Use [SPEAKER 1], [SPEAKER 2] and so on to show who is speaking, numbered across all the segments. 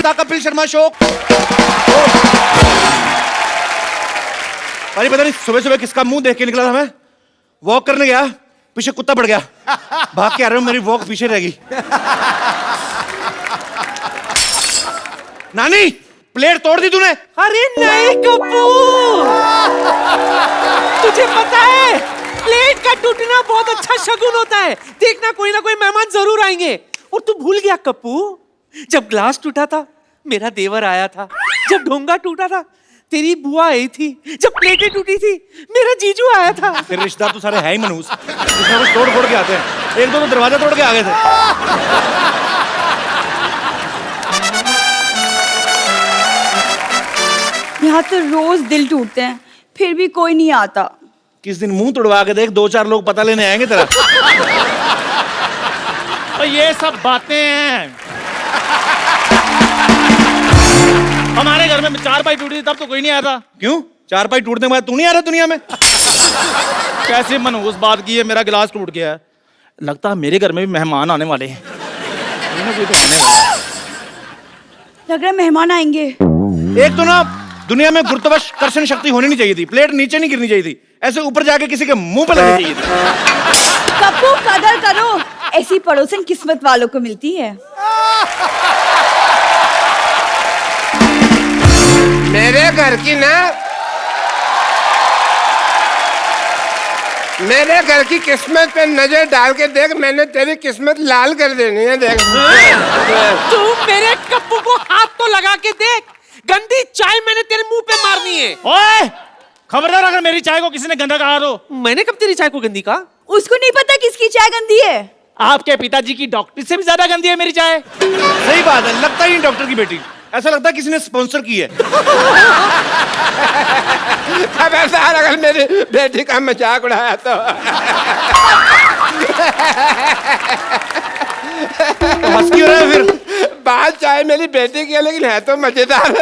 [SPEAKER 1] Kapil Sharma show. अरे पता नहीं सुबह सुबह किसका मुंह देख के निकला था। मैं वॉक करने गया, पीछे कुत्ता पड़ गया, भाग के आ रहा हूं, मेरी वॉक पीछे रह गई। नानी प्लेट तोड़ दी तूने?
[SPEAKER 2] अरे नहीं कपूर, तुझे पता है प्लेट का टूटना बहुत अच्छा शगुन होता है। देखना कोई ना कोई मेहमान जरूर आएंगे। और तू भूल गया कप्पू, जब ग्लास टूटा था मेरा देवर आया था, जब ढोंगा टूटा था तेरी बुआ आई थी, जब प्लेटें टूटी थी मेरा जीजू आया था।
[SPEAKER 1] तेरे रिश्तेदार तो सारे है ही मनहूस, कुछ ना कुछ तोड़ फोड़ के आते हैं। एक दो तो दरवाजा तोड़ के आ गए थे।
[SPEAKER 3] यहाँ तो रोज दिल टूटते हैं, फिर भी कोई नहीं आता।
[SPEAKER 1] किस दिन मुंह तोड़वा के देख, 2-4 लोग पता लेने आएंगे तेरा।
[SPEAKER 4] तो ये सब बातें हैं। हमारे घर में 4 पाई टूटी थी तब तो कोई नहीं आया था।
[SPEAKER 1] क्यों? 4 पाई टूटने के बाद तू नहीं आ रहा दुनिया में?
[SPEAKER 4] कैसे मनहूस बात की है, मेरा गिलास टूट गया है। लगता है मेरे घर में भी मेहमान आने वाले हैं। कोई ना कोई तो आने वाला है।
[SPEAKER 3] लग रहा है मेहमान आएंगे।
[SPEAKER 1] एक तो ना दुनिया में गुरुत्वाकर्षण शक्ति होनी नहीं चाहिए थी, प्लेट नीचे नहीं गिरनी चाहिए थी, ऐसे ऊपर जाके किसी के मुंह पे लगनी चाहिए थी।
[SPEAKER 3] कप्पू कदर करो, ऐसी पड़ोसन किस्मत वालों को मिलती है।
[SPEAKER 5] मेरे घर की ना, मेरे घर की किस्मत पे नजर डाल के देख, मैंने तेरी किस्मत लाल कर देनी है। देख
[SPEAKER 2] तू मेरे कप्पू को हाथ तो लगा के देख, गंदी चाय मैंने तेरे मुंह पे मारनी है।
[SPEAKER 4] ओए खबरदार, अगर मेरी चाय को किसी ने गंदा कहा तो।
[SPEAKER 2] मैंने कब तेरी चाय को गंदी कहा?
[SPEAKER 3] उसको नहीं पता किसकी चाय गंदी है।
[SPEAKER 4] आपके पिताजी की डॉक्टर से भी ज्यादा गंदी है मेरी चाय।
[SPEAKER 1] सही बात है, लगता ही डॉक्टर की बेटी, ऐसा लगता है किसी ने स्पॉन्सर की है।
[SPEAKER 5] खबरदार अगर मेरी बेटी का मजाक उड़ाया तो।
[SPEAKER 1] हंस क्यों रहा है फिर?
[SPEAKER 5] बात चाहे मेरी बेटी की है लेकिन है तो मजेदार।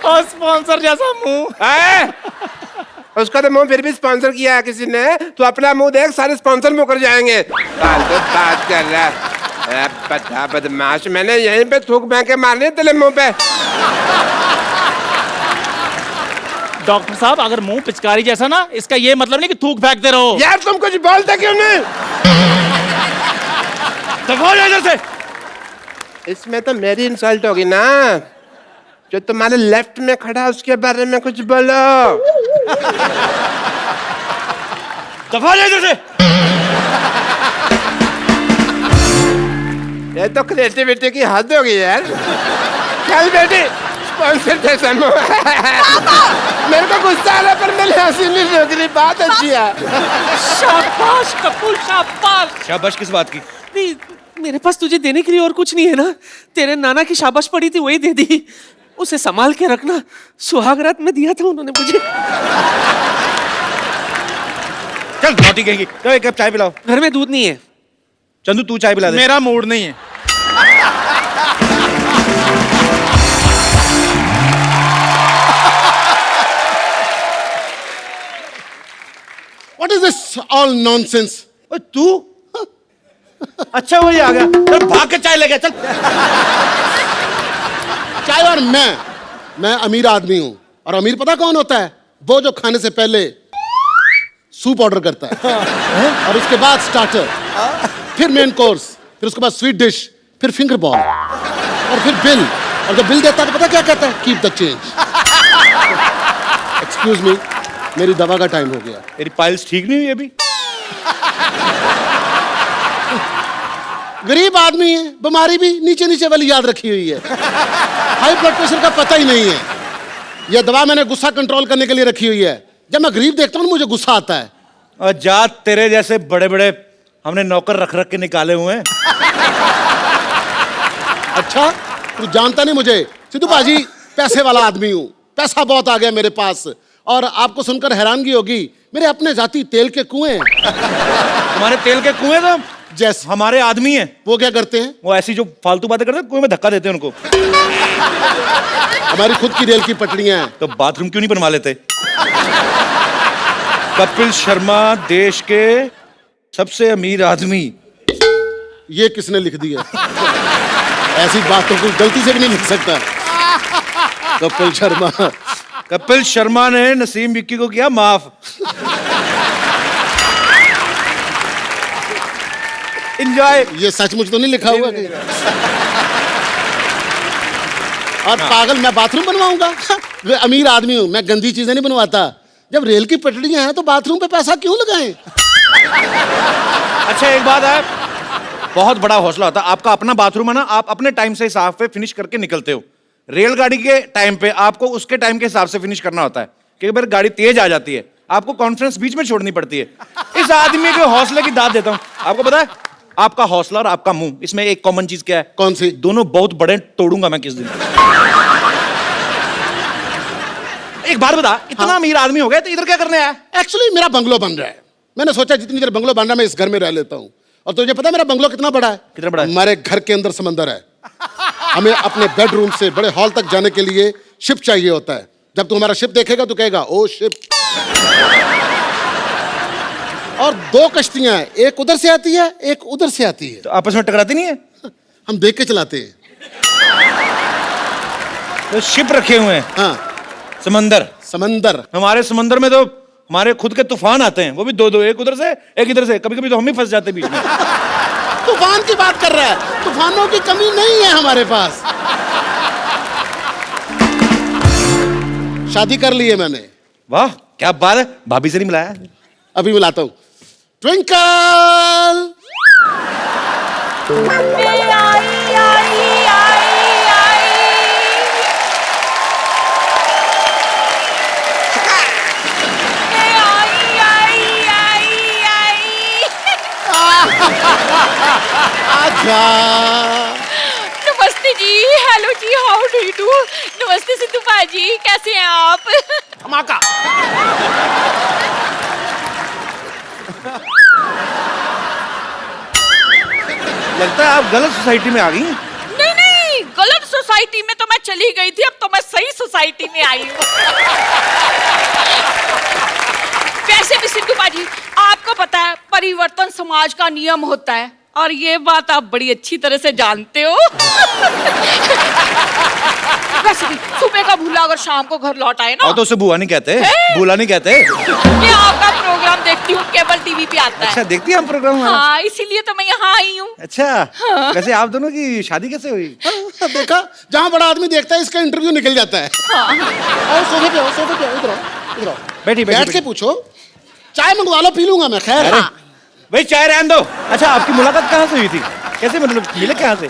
[SPEAKER 4] और स्पॉन्सर जैसा मुंह।
[SPEAKER 5] उसका तो मुंह फिर भी स्पॉन्सर किया है किसी ने। तो अपना मुंह देख, सारे स्पॉन्सर मुकर जाएंगे। बात कर रहा है पता बदमाश, मैंने यहीं पे थूक बैके मारने तेरे मुंह पे।
[SPEAKER 4] डॉक्टर साहब अगर मुंह पिचकारी जैसा ना, इसका ये मतलब नहीं कि थूक फेंकते रहो।
[SPEAKER 5] यार तुम कुछ बोलते क्यों नहीं?
[SPEAKER 1] दफा हो जाओ इधर से।
[SPEAKER 5] इसमें तो मेरी इंसल्ट होगी ना। जो तुम्हारे लेफ्ट में खड़ा है उसके बारे में कुछ बोलो।
[SPEAKER 1] दफा हो जाओ इधर से।
[SPEAKER 5] ये तो क्रिएटिविटी की हद होगी यार। चल बेटी, स्पॉन्सर जैसा मुंह। मेरे को गुस्सा आ रहा पर मेरी हंसी नहीं रुक रही। बात अच्छी है।
[SPEAKER 2] शाबाश कपूर, शाबाश।
[SPEAKER 1] शाबाश किस बात की?
[SPEAKER 2] नहीं, मेरे पास तुझे देने के लिए और कुछ नहीं है ना। तेरे नाना की शाबाश पड़ी थी वही दे दी। उसे संभाल के रखना, सुहागरात में दिया था उन्होंने मुझे।
[SPEAKER 1] चल नौटी कहेंगी, तो एक कप चाय पिलाओ।
[SPEAKER 2] घर में दूध नहीं है।
[SPEAKER 1] चंदू तू चाय पिला दे।
[SPEAKER 4] मेरा मूड नहीं है।
[SPEAKER 6] What is this all nonsense?
[SPEAKER 1] ओए तू? अच्छा वही आ गया, चल भाग के चाय ले गया। चल
[SPEAKER 6] चाय और मैं अमीर आदमी हूं। और अमीर पता कौन होता है? वो जो खाने से पहले सूप ऑर्डर करता है और उसके बाद स्टार्टर, फिर मेन कोर्स, फिर उसके बाद स्वीट डिश, फिर फिंगर बॉल और फिर बिल। और जब बिल देता है तो पता क्या कहता है? Keep the change. Excuse me, मेरी दवा का टाइम हो गया।
[SPEAKER 1] तेरी पाइल्स ठीक नहीं हुई अभी?
[SPEAKER 6] गरीब आदमी है, बीमारी भी नीचे नीचे वाली याद रखी हुई है। हाई ब्लड प्रेशर का पता ही नहीं है। यह दवा मैंने गुस्सा कंट्रोल करने के लिए रखी हुई है। जब मैं गरीब देखता हूँ मुझे गुस्सा आता है।
[SPEAKER 1] और जा, तेरे जैसे बड़े बड़े हमने नौकर रख रख के निकाले हुए हैं।
[SPEAKER 6] अच्छा, तू जानता नहीं मुझे। सिद्धू बाजी पैसे वाला आदमी हूँ, पैसा बहुत आ गया मेरे पास। और आपको सुनकर हैरानगी होगी, मेरे अपने जाति तेल के कुएं हैं।
[SPEAKER 1] तुम्हारे तेल के कुएं तो
[SPEAKER 6] जैसे
[SPEAKER 1] हमारे आदमी हैं।
[SPEAKER 6] वो क्या करते हैं?
[SPEAKER 1] वो ऐसी जो फालतू बातें करते हैं, कुएं में धक्का देते हैं उनको।
[SPEAKER 6] हमारी खुद की रेल की पटरियां हैं।
[SPEAKER 1] तो बाथरूम क्यों नहीं बनवा लेते? कपिल शर्मा देश के सबसे अमीर आदमी,
[SPEAKER 6] ये किसने लिख दिया? ऐसी बात तो कोई गलती से भी नहीं लिख सकता। कपिल शर्मा।
[SPEAKER 1] कपिल शर्मा ने नसीम विक्की को किया माफ। एंजॉय।
[SPEAKER 6] ये सचमुच तो नहीं लिखा हुआ कहीं? और पागल, मैं बाथरूम बनवाऊंगा? मैं अमीर आदमी हूं, मैं गंदी चीजें नहीं बनवाता। जब रेल की पटरियां हैं तो बाथरूम पे पैसा क्यों लगाएं?
[SPEAKER 1] अच्छा एक बात है, बहुत बड़ा हौसला होता है। आपका अपना बाथरूम है ना, आप अपने टाइम से हिसाब पे फिनिश करके निकलते हो। रेलगाड़ी के टाइम पे आपको उसके टाइम के हिसाब से फिनिश करना होता है, क्योंकि फिर गाड़ी तेज आ जाती है, आपको कॉन्फ्रेंस बीच में छोड़नी पड़ती है। इस आदमी के हौसले की दाद देता हूं। आपको पता है, आपका हौसला और आपका मुंह, इसमें एक कॉमन चीज क्या है?
[SPEAKER 6] कौन सी?
[SPEAKER 1] दोनों बहुत बड़े, तोड़ूंगा मैं किस दिन। एक बार बता, इतना अमीर आदमी हो गया तो इधर क्या करने आया?
[SPEAKER 6] एक्चुअली मेरा बंगलो बन रहा है। मैंने सोचा जितनी देर बंगलो बन रहा है मैं इस घर में रह लेता हूँ। और तुझे पता है मेरा बंगलो कितना बड़ा है?
[SPEAKER 1] कितना बड़ा है?
[SPEAKER 6] हमारे घर के अंदर समंदर है। हमें अपने बेडरूम से बड़े हॉल तक जाने के लिए शिप चाहिए होता है। जब तू हमारा शिप देखेगा तो कहेगा ओ शिप। और 2 कश्तियां हैं, एक उधर से आती है, एक उधर से आती है।
[SPEAKER 1] तो आपस में टकराती नहीं है?
[SPEAKER 6] हम देख के चलाते हैं।
[SPEAKER 1] तो शिप रखे हुए हैं।
[SPEAKER 6] हाँ,
[SPEAKER 1] समंदर।
[SPEAKER 6] समंदर।
[SPEAKER 1] हमारे समंदर में तो हमारे खुद के तूफान आते हैं, वो भी 2-2, एक उधर से एक इधर से। कभी कभी तो हम ही फंस जाते हैं बीच में।
[SPEAKER 6] तूफान की बात कर रहा है? तूफानों की कमी नहीं है हमारे पास। शादी कर ली है मैंने।
[SPEAKER 1] वाह क्या बात है, भाभी से नहीं मिलाया?
[SPEAKER 6] अभी मिलाता हूं। ट्विंकल। आजा।
[SPEAKER 3] नमस्ते ji, hello ji, how do you do? नमस्ते सिद्धू भाजी, कैसे हैं आप?
[SPEAKER 2] धमाका।
[SPEAKER 1] लगता है आप गलत सोसाइटी में आ गई।
[SPEAKER 3] नहीं नहीं, गलत सोसाइटी में तो मैं चली गई थी, अब तो मैं सही सोसाइटी में आई हूँ। वैसे भी सिद्धू भाजी, आपको पता है परिवर्तन समाज का नियम होता है, और ये बात आप बड़ी अच्छी तरह से जानते हो। वैसे भी सुबह का भूला अगर शाम को घर लौट आए ना,
[SPEAKER 1] और तो उसे बुआ नहीं कहते, भूला नहीं कहते।
[SPEAKER 3] मैं आपका प्रोग्राम देखती हूँ, केबल टीवी पे आता है।
[SPEAKER 1] अच्छा देखती है हम प्रोग्राम हमारा?
[SPEAKER 3] हाँ, इसीलिए तो मैं यहाँ आई हूँ।
[SPEAKER 1] अच्छा वैसे आप दोनों की शादी कैसे हुई?
[SPEAKER 6] देखा, जहां बड़ा आदमी देखता है इसका इंटरव्यू निकल जाता है। और सोफे पे आओ, सोफे पे आओ, इधर आओ, इधर आओ।
[SPEAKER 1] बैठी
[SPEAKER 6] बैठ के पूछो। चाय मंगवा लो, पी लूंगा मैं। खैर
[SPEAKER 1] अरे भाई चाय रहने दो। अच्छा आपकी मुलाकात कहाँ से हुई थी? कैसे मतलब मिले कहाँ से?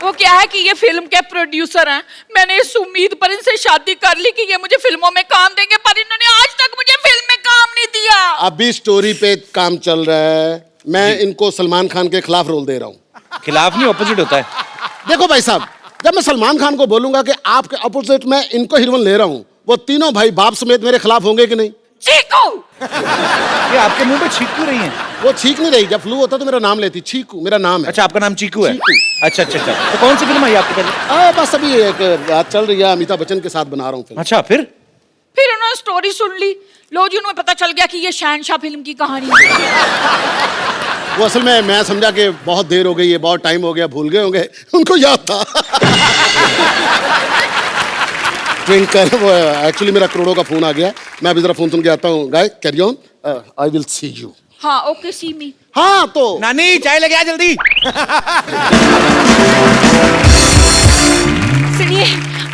[SPEAKER 3] वो क्या है कि ये फिल्म के प्रोड्यूसर हैं। मैंने इस उम्मीद पर इनसे शादी कर ली कि ये मुझे फिल्मों में काम देंगे, पर इन्होंने आज तक मुझे फिल्म में काम नहीं दिया।
[SPEAKER 6] अभी स्टोरी पे काम चल रहा है। मैं इनको सलमान खान के खिलाफ रोल दे रहा हूँ।
[SPEAKER 1] खिलाफ नहीं, ऑपोजिट होता है।
[SPEAKER 6] देखो भाई साहब, जब मैं सलमान खान को बोलूंगा कि आपके अपोजिट में इनको हीरोइन ले रहा हूँ, वो तीनों भाई बाप समेत मेरे खिलाफ होंगे कि नहीं?
[SPEAKER 3] चीकू।
[SPEAKER 1] ये आपके मुंह पे छींक क्यों रही है?
[SPEAKER 6] वो छींक नहीं रही। जब फ्लू होता तो मेरा नाम लेती। चीकू मेरा नाम है।
[SPEAKER 1] अच्छा आपका नाम चीकू है?
[SPEAKER 6] चीकू।
[SPEAKER 1] अच्छा अच्छा अच्छा। तो कौन सी फिल्म आई आपकी पहले?
[SPEAKER 6] बस अभी एक बात चल रही है, अमिताभ बच्चन के साथ बना रहा हूँ फिल्म।
[SPEAKER 1] अच्छा फिर
[SPEAKER 3] उन्होंने स्टोरी सुन ली, लो जी, उन्हें पता चल गया कि ये शहनशाह फिल्म की कहानी है।
[SPEAKER 6] वो असल में मैं समझा कि बहुत देर हो गई है, बहुत टाइम हो गया, भूल गए होंगे, उनको याद था। ट्विंकल, वो एक्चुअली मेरा करोड़ों का फोन आ गया। मैं अभी जरा फोन सुन के आता हूँ। Guy carry on, I will see you.
[SPEAKER 3] हाँ ओके, सी मी।
[SPEAKER 6] हाँ तो
[SPEAKER 1] नानी चाय लेके आ जल्दी।
[SPEAKER 3] सुनिए,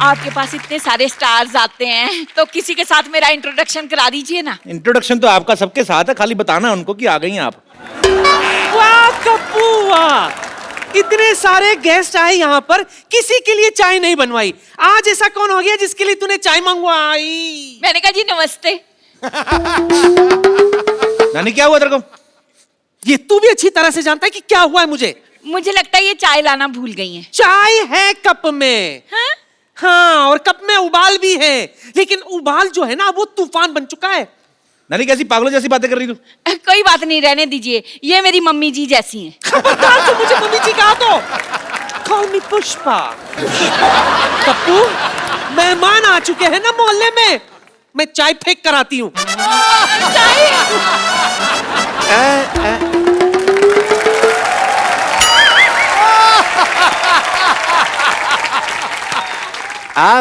[SPEAKER 3] आपके पास इतने सारे स्टार्स आते हैं, तो किसी के साथ मेरा इंट्रोडक्शन करा दीजिए ना।
[SPEAKER 1] इंट्रोडक्शन तो आपका सबके साथ है, खाली बताना उनको कि आ गई हैं आप।
[SPEAKER 2] वाह कप्पू वाह, इतने सारे गेस्ट आए यहाँ पर, किसी के लिए चाय नहीं बनवाई। आज ऐसा कौन हो गया जिसके लिए तूने चाय मंगवाई?
[SPEAKER 3] मैंने कहा जी नमस्ते।
[SPEAKER 1] नानी क्या हुआ तेरे को?
[SPEAKER 2] ये तू भी अच्छी तरह से जानता है कि क्या हुआ है मुझे।
[SPEAKER 3] मुझे लगता है ये चाय लाना भूल गई हैं।
[SPEAKER 2] चाय है कप में।
[SPEAKER 3] हाँ?
[SPEAKER 2] हाँ, और कप में उबाल भी है, लेकिन उबाल जो है ना वो तूफान बन चुका है।
[SPEAKER 1] नानी कैसी पागलों जैसी बातें कर रही तू?
[SPEAKER 3] कोई बात नहीं, रहने दीजिए, ये मेरी मम्मी जी जैसी हैं।
[SPEAKER 2] खबरदार जो मुझे मम्मी जी कहा तो। Call me Pushpa. कप्पू, मेहमान आ चुके हैं ना मोहल्ले में, मैं चाय फेंक कर आती हूँ।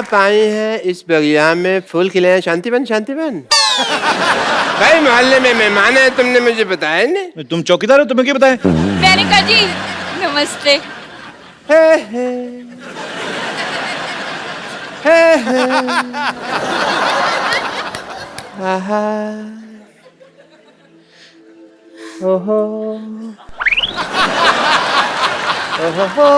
[SPEAKER 5] आप आई हैं इस बगिया में फूल खिले हैं, शांतिवन शांतिवन। भाई मोहल्ले में मेहमान है, तुमने मुझे बताया नहीं।
[SPEAKER 1] तुम चौकीदार हो, तुम्हें क्या बताएं?
[SPEAKER 3] मेनका जी नमस्ते।
[SPEAKER 5] हे हे हे हे आहा ओहो ओहो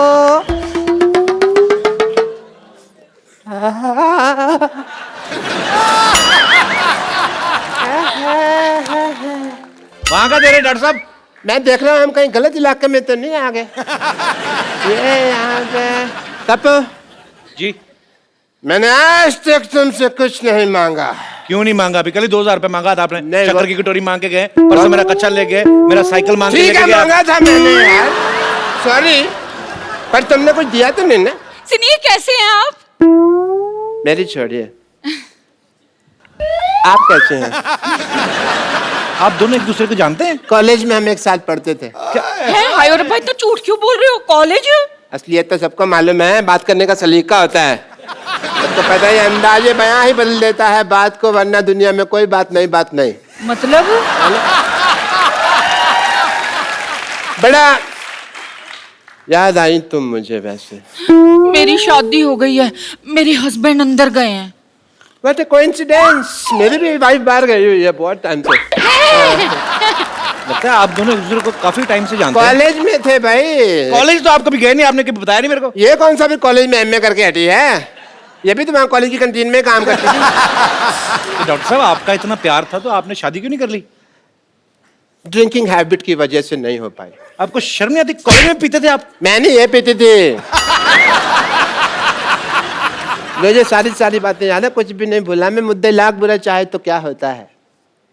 [SPEAKER 1] वहां का दे रहे डॉक्टर साहब?
[SPEAKER 5] मैं देख रहा हूँ हम कहीं गलत इलाके में तो नहीं आ गए। ये यहाँ पे कपू,
[SPEAKER 1] जी
[SPEAKER 5] मैंने आज तक तुमसे कुछ नहीं मांगा।
[SPEAKER 1] क्यों नहीं मांगा? अभी कल ही 2000 रुपए मांगा था आपने।
[SPEAKER 5] नहीं,
[SPEAKER 1] शक्कर
[SPEAKER 5] वो-
[SPEAKER 1] की कटोरी मांग के गए, परसों मेरा कच्चा ले गए, मेरा साइकिल मांग के
[SPEAKER 5] ठीक है
[SPEAKER 1] लेके गया।
[SPEAKER 5] मांगा था मैंने यार, सॉरी, पर तुमने कुछ दिया तो नहीं ना।
[SPEAKER 3] सुनिए कैसे हैं आप?
[SPEAKER 5] मेरी छोड़िए, आप कैसे हैं?
[SPEAKER 1] आप दोनों एक दूसरे को जानते हैं?
[SPEAKER 5] कॉलेज में हम एक साथ पढ़ते थे।
[SPEAKER 3] है हाय और भाई तो झूठ क्यों बोल रहे हो? कॉलेज?
[SPEAKER 5] असलियत तो सबको मालूम है, बात करने का सलीका होता है। सबको पता है, अंदाजे बयां ही बदल देता है बात को, वरना दुनिया में कोई बात नहीं।
[SPEAKER 3] मतलब
[SPEAKER 5] बड़ा याद आई तुम मुझे वैसे।
[SPEAKER 3] मेरी शादी हो गई है, मेरे हस्बैंड अंदर गए हैं।
[SPEAKER 5] व्हाट अ कोइंसिडेंस, मेरी भी वाइफ बाहर गई हुई है बहुत टाइम से।
[SPEAKER 1] लगता है आप दोनों एक दूसरे को काफी टाइम से जानते हैं।
[SPEAKER 5] कॉलेज में थे भाई।
[SPEAKER 1] कॉलेज तो आप कभी गए नहीं, आपने कभी बताया नहीं मेरे को।
[SPEAKER 5] ये कौन सा भी कॉलेज में एमए करके हटी है? ये भी तो वहाँ कॉलेज की कैंटीन में काम करती थी।
[SPEAKER 1] तो डॉक्टर साहब आपका इतना प्यार था तो आपने शादी क्यों नहीं कर ली?
[SPEAKER 5] ड्रिंकिंग हैबिट की वजह से नहीं हो पाई।
[SPEAKER 1] आपको शर्म नहीं आती? कॉलेज में पीते थे आप?
[SPEAKER 5] मैंने ये पीती थी। मुझे सारी बातें याद है, कुछ भी नहीं भूला मैं। मुद्दे लाख बुरा चाहे तो क्या होता है,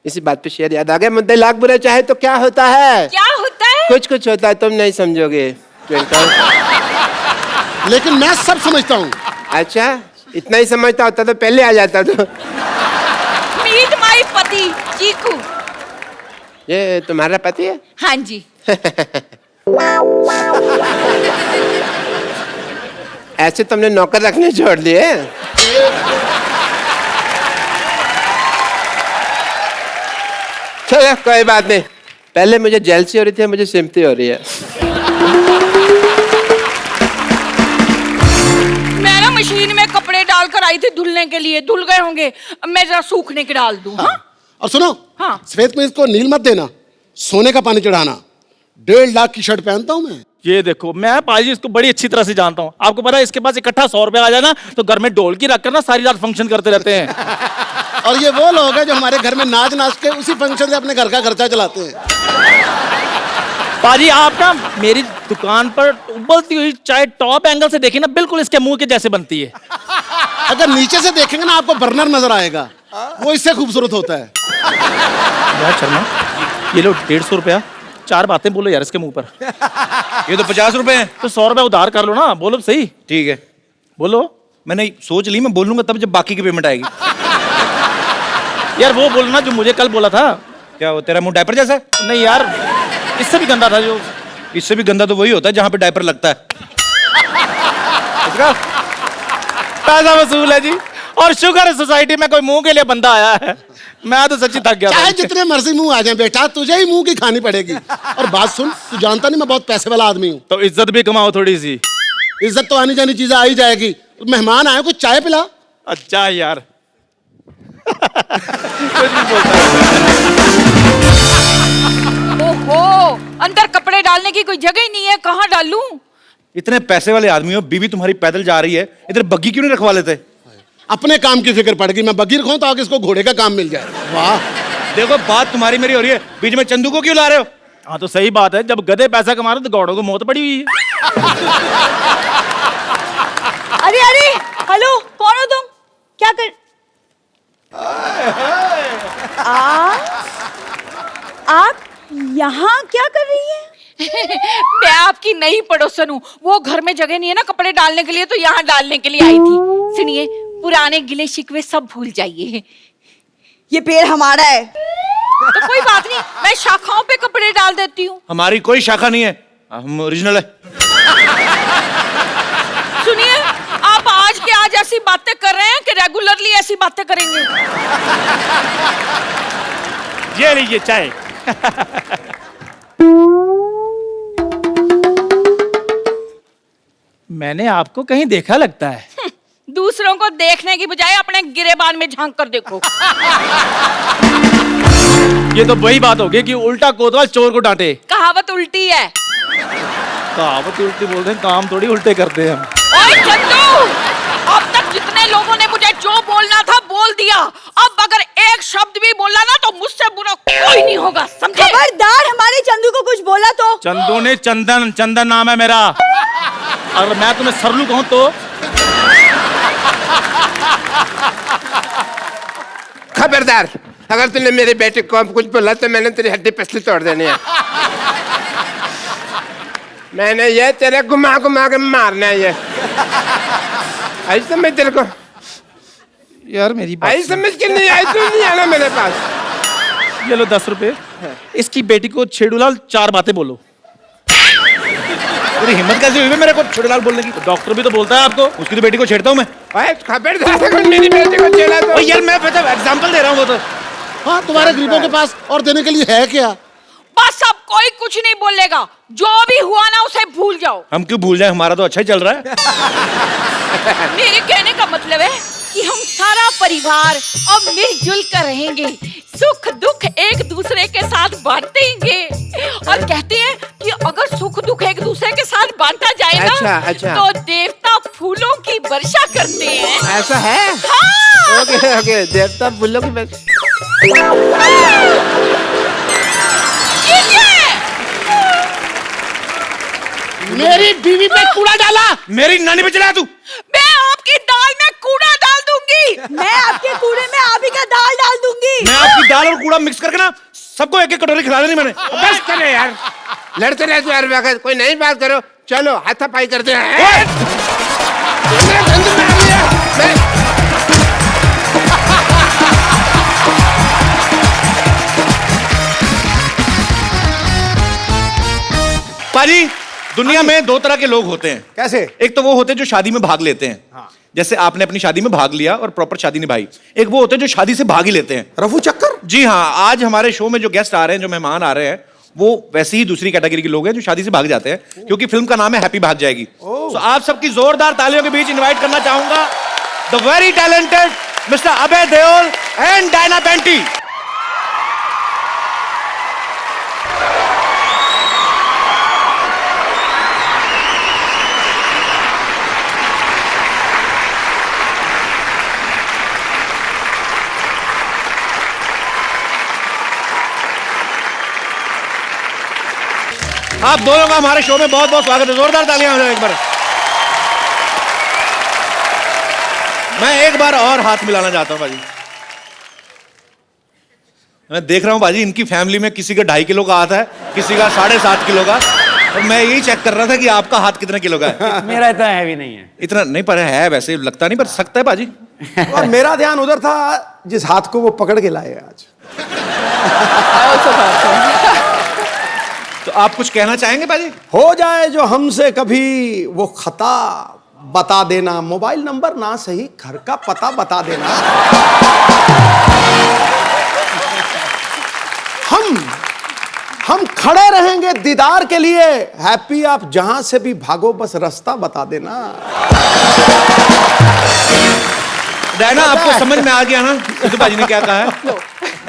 [SPEAKER 5] इसी बात पे शेर याद आ गया। मुद्दे लाख बुरा चाहे तो क्या होता है?
[SPEAKER 3] क्या होता है?
[SPEAKER 5] कुछ होता है, तुम नहीं समझोगे ट्विंकल।
[SPEAKER 6] लेकिन मैं सब समझता हूँ।
[SPEAKER 5] अच्छा, इतना ही समझता होता तो पहले आ जाता। तो
[SPEAKER 3] मीट माय पति चीकू।
[SPEAKER 5] ये तुम्हारा पति है?
[SPEAKER 3] हाँ जी।
[SPEAKER 5] ऐसे तुमने नौकर रखने छोड़ दिए? चलो कोई बात नहीं, पहले मुझे जेलसी हो रही थी, मुझे सिम्पथी हो रही है।
[SPEAKER 3] मैं ना मशीन में कपड़े डालकर आई थी धुलने के लिए, धुल गए होंगे, अब मैं जरा सूखने के डाल दूं। हाँ?
[SPEAKER 6] और सुनो,
[SPEAKER 3] हाँ।
[SPEAKER 6] सफेद में इसको नील मत देना, सोने का पानी चढ़ाना। 1.5 लाख की शर्ट पहनता हूँ मैं।
[SPEAKER 4] ये देखो, मैं पाजी इसको बड़ी अच्छी तरह से जानता हूँ। आपको पता है इसके पास इकट्ठा 100 रुपया आ जाए ना तो घर में ढोलकी रखकर ना सारी रात फंक्शन करते रहते हैं।
[SPEAKER 6] और ये वो लोग हैं जो हमारे घर में नाच के उसी फंक्शन से अपने घर का खर्चा चलाते हैं।
[SPEAKER 4] पाजी आप ना मेरी दुकान पर उबलती हुई चाय टॉप एंगल से देखिए ना, बिल्कुल इसके मुंह के जैसे बनती है।
[SPEAKER 6] अगर नीचे से देखेंगे ना आपको बर्नर नजर आएगा, वो इससे खूबसूरत होता है।
[SPEAKER 4] यार शर्मा, ये लो 150 रुपया, 4 बातें बोलो यार इसके मुंह पर।
[SPEAKER 1] ये तो 50 रुपए हैं।
[SPEAKER 4] तो 100 रुपया उधार कर लो ना, बोलो सही।
[SPEAKER 1] ठीक है,
[SPEAKER 4] बोलो।
[SPEAKER 1] मैंने सोच ली, मैं बोलूंगा तब जब बाकी की पेमेंट आएगी।
[SPEAKER 4] यार वो बोलना जो मुझे कल बोला था।
[SPEAKER 1] क्या वो तेरा मुंह डायपर जैसा है?
[SPEAKER 4] नहीं यार, इससे भी गंदा था जो।
[SPEAKER 1] इससे भी गंदा तो वही होता है जहां पे डायपर लगता है।
[SPEAKER 4] इसका पैसा वसूल है जी। और शुगर है सोसाइटी में कोई मुंह के लिए बंदा आया है। मैं तो सच्ची थक गया
[SPEAKER 6] चाहे
[SPEAKER 4] था।
[SPEAKER 6] जितने मर्जी मुंह आ जाए बेटा, तुझे ही मुंह की खानी पड़ेगी। और बात सुन, तू जानता नहीं मैं बहुत पैसे वाला आदमी हूँ।
[SPEAKER 4] तो इज्जत भी कमाओ थोड़ी सी।
[SPEAKER 6] इज्जत तो आनी जानी चीजें आ ही जाएगी। मेहमान आए, कुछ चाय पिला।
[SPEAKER 4] अच्छा यार।
[SPEAKER 3] ओहो, अंदर कपड़े डालने की कोई जगह ही नहीं है, कहाँ डालूं?
[SPEAKER 1] इतने पैसे वाले आदमी हो, बीवी तुम्हारी पैदल जा रही है, इधर बग्गी क्यों नहीं रखवा लेते?
[SPEAKER 6] अपने काम की फिक्र पड़ गई। मैं बगीर खाऊं तो आगे इसको घोड़े का काम मिल जाए। वाह,
[SPEAKER 1] देखो बात तुम्हारी मेरी हो रही है, बीच में चंदू को क्यों ला रहे हो?
[SPEAKER 4] हाँ तो सही बात है, जब गधे पैसा कमा रहे तो गौड़ों को मौत पड़ी हुई है।
[SPEAKER 7] अरे अरे, हेलो, कौन हो तुम? क्या कर आप यहाँ क्या कर रही हैं?
[SPEAKER 3] मैं आपकी नई पड़ोसन हूँ, वो घर में जगह नहीं है ना कपड़े डालने के लिए, तो यहाँ डालने के लिए आई थी। सुनिए, पुराने गिले शिकवे सब भूल जाइए।
[SPEAKER 7] ये पेड़ हमारा है।
[SPEAKER 3] तो कोई बात नहीं, मैं शाखाओं पे कपड़े डाल देती हूँ।
[SPEAKER 1] हमारी कोई शाखा नहीं है, हम ओरिजिनल है।
[SPEAKER 3] सुनिए, आप आज के आज ऐसी बातें कर रहे हैं कि रेगुलरली ऐसी बातें करेंगे?
[SPEAKER 4] ये लीजिए चाय। मैंने आपको कहीं देखा लगता है।
[SPEAKER 3] दूसरों को देखने की बजाय अपने गिरेबान में झांक कर देखो।
[SPEAKER 4] ये तो वही बात हो गई कि उल्टा कोतवाल चोर को डांटे।
[SPEAKER 3] कहावत उल्टी है।
[SPEAKER 4] कहावत उल्टी बोल रहे हैं, काम थोड़ी उल्टे करते हैं हम।
[SPEAKER 3] ओए चंदू, अब तक जितने लोगों ने मुझे जो बोलना था बोल दिया। अब अगर एक शब्द भी बोला ना तो मुझसे बुरा कोई नहीं होगा, समझे?
[SPEAKER 7] खबरदार, हमारे चंदू को कुछ बोला तो।
[SPEAKER 4] चंदू ने चंदन नाम है मेरा। अगर मैं तुम्हें सरलू कहूं तो
[SPEAKER 5] खबरदार, अगर तूने मेरे बेटे को कुछ बोला तो मैंने तेरी हड्डी पसली तोड़ देनी है। मैंने ये तेरे घुमा घुमा के मारना है। ये आई समझ तेरे को?
[SPEAKER 4] यार मेरी बात
[SPEAKER 5] आई समझ के नहीं आई, तू नहीं आना मेरे पास।
[SPEAKER 4] ये लो 10 रुपए। इसकी बेटी को छेड़ूलाल 4 बातें बोलो।
[SPEAKER 1] तेरी हिम्मत कैसे हुई मेरे को छेड़ूलाल बोलने की?
[SPEAKER 4] डॉक्टर भी तो बोलता है आपको।
[SPEAKER 1] उसकी तो बेटी को छेड़ता हूँ मैं।
[SPEAKER 5] ओए खबरदार, अगर मेरी बेटी को छेड़ा तो।
[SPEAKER 1] ओ यार मैं एग्जांपल दे रहा हूँ वो तो।
[SPEAKER 6] हाँ, तुम्हारे गरीबों के पास और देने के लिए है क्या?
[SPEAKER 3] बस अब कोई कुछ नहीं बोलेगा। जो भी हुआ ना उसे भूल जाओ।
[SPEAKER 1] हम क्यों भूल जाए, हमारा तो अच्छा ही चल रहा है।
[SPEAKER 3] मेरे कहने का मतलब है कि हम सारा परिवार अब मिलजुल कर रहेंगे, सुख दुख एक दूसरे के साथ बांटेंगे। और कहते हैं कि अगर सुख दुख एक दूसरे के साथ बांटा जाए ना,
[SPEAKER 5] अच्छा।
[SPEAKER 3] तो देवता फूलों की वर्षा करते हैं।
[SPEAKER 5] ऐसा है?
[SPEAKER 3] हाँ।
[SPEAKER 5] ओके ओके, देवता फूलों की
[SPEAKER 6] मेरी बीवी पे कूड़ा डाला।
[SPEAKER 1] मेरी नानी पे चला तू।
[SPEAKER 3] मैं आपकी दाल में कूड़ा डाल दूंगी।
[SPEAKER 7] मैं आपके कूड़े में आप ही का दाल डाल दूंगी।
[SPEAKER 1] मैं आपकी दाल और कूड़ा मिक्स करके ना सबको एक एक कटोरी खिला देनी मैंने।
[SPEAKER 5] बस करे यार, लड़ते रहते यार। वक्त कोई नई बात करो, चलो हाथापाई करते हैं। मेरा धंधा मार लिया।
[SPEAKER 1] पाजी, दुनिया में 2 तरह के लोग होते हैं।
[SPEAKER 8] कैसे?
[SPEAKER 1] एक तो वो होते हैं जो शादी में भाग लेते हैं, जैसे आपने अपनी शादी में भाग लिया और प्रॉपर शादी निभाई। एक वो होते हैं जो शादी से भाग ही लेते हैं।
[SPEAKER 8] रफू चक्कर।
[SPEAKER 1] जी हाँ, आज हमारे शो में जो गेस्ट आ रहे हैं, जो मेहमान आ रहे हैं, वो वैसे ही दूसरी कैटेगरी के लोग हैं जो शादी से भाग जाते हैं, क्योंकि फिल्म का नाम है हैप्पी भाग जाएगी। तो आप सबकी जोरदार तालियों के बीच इन्वाइट करना चाहूंगा the very talented mister Abhay Deol and Diana Penty. आप दोनों का हमारे शो में बहुत बहुत स्वागत है। जोरदार तालियां हो जाए एक बार। मैं एक बार और हाथ मिलाना चाहता हूं भाजी। मैं देख रहा हूं भाजी, इनकी फैमिली में किसी का 2.5 किलो का हाथ है, किसी का 7.5 किलो का। और मैं यही चेक कर रहा था कि आपका हाथ कितने किलो का है।
[SPEAKER 8] मेरा इतना हैवी नहीं है।
[SPEAKER 1] इतना नहीं, पर है वैसे, लगता नहीं, पर सकता है भाजी।
[SPEAKER 8] और मेरा ध्यान उधर था जिस हाथ को वो पकड़ के लाए आज।
[SPEAKER 1] तो आप कुछ कहना चाहेंगे भाजी?
[SPEAKER 8] हो जाए जो हमसे कभी वो खता, बता देना। मोबाइल नंबर ना सही, घर का पता बता देना। हम खड़े रहेंगे दीदार के लिए। हैप्पी आप जहां से भी भागो, बस रास्ता बता देना।
[SPEAKER 1] डायना, आपको समझ में आ गया ना सिद्धू भाजी ने क्या कहा है?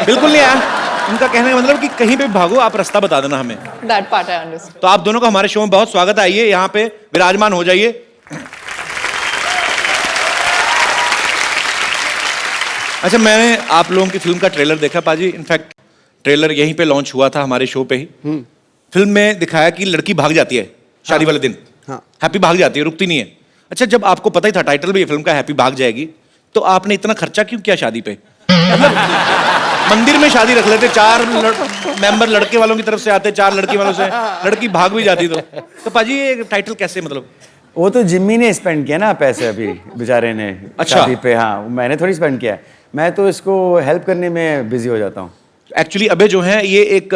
[SPEAKER 1] बिल्कुल नहीं आया। उनका कहने का मतलब कि कहीं पे भी भागो, आप रास्ता बता देना हमें।
[SPEAKER 9] That part I understood.
[SPEAKER 1] तो आप दोनों का हमारे शो में बहुत स्वागत है। आइए यहाँ पे विराजमान हो जाइए। अच्छा, मैंने आप लोगों की फिल्म का ट्रेलर देखा पाजी। इनफैक्ट ट्रेलर यहीं पे लॉन्च हुआ था हमारे शो पे ही। फिल्म में दिखाया कि लड़की भाग जाती है शादी वाले दिन। हैप्पी भाग जाती है, रुकती नहीं है। अच्छा, जब आपको पता ही था टाइटल भी ये फिल्म का हैप्पी भाग जाएगी, तो आपने इतना खर्चा क्यों किया शादी पे? मतलब मंदिर में शादी रख लेते, 4 मेंबर लड़के वालों की तरफ से आते, 4 लड़की वालों से, लड़की भाग भी जाती। तो पाजी ये टाइटल कैसे, मतलब?
[SPEAKER 10] वो तो जिम्मी ने स्पेंड किया ना पैसे अभी बेचारे ने।
[SPEAKER 1] अच्छा।
[SPEAKER 10] शादी पे। हाँ, मैंने थोड़ी स्पेंड किया है। मैं तो इसको हेल्प करने में बिजी हो जाता हूँ।
[SPEAKER 1] एक्चुअली अबे जो है ये एक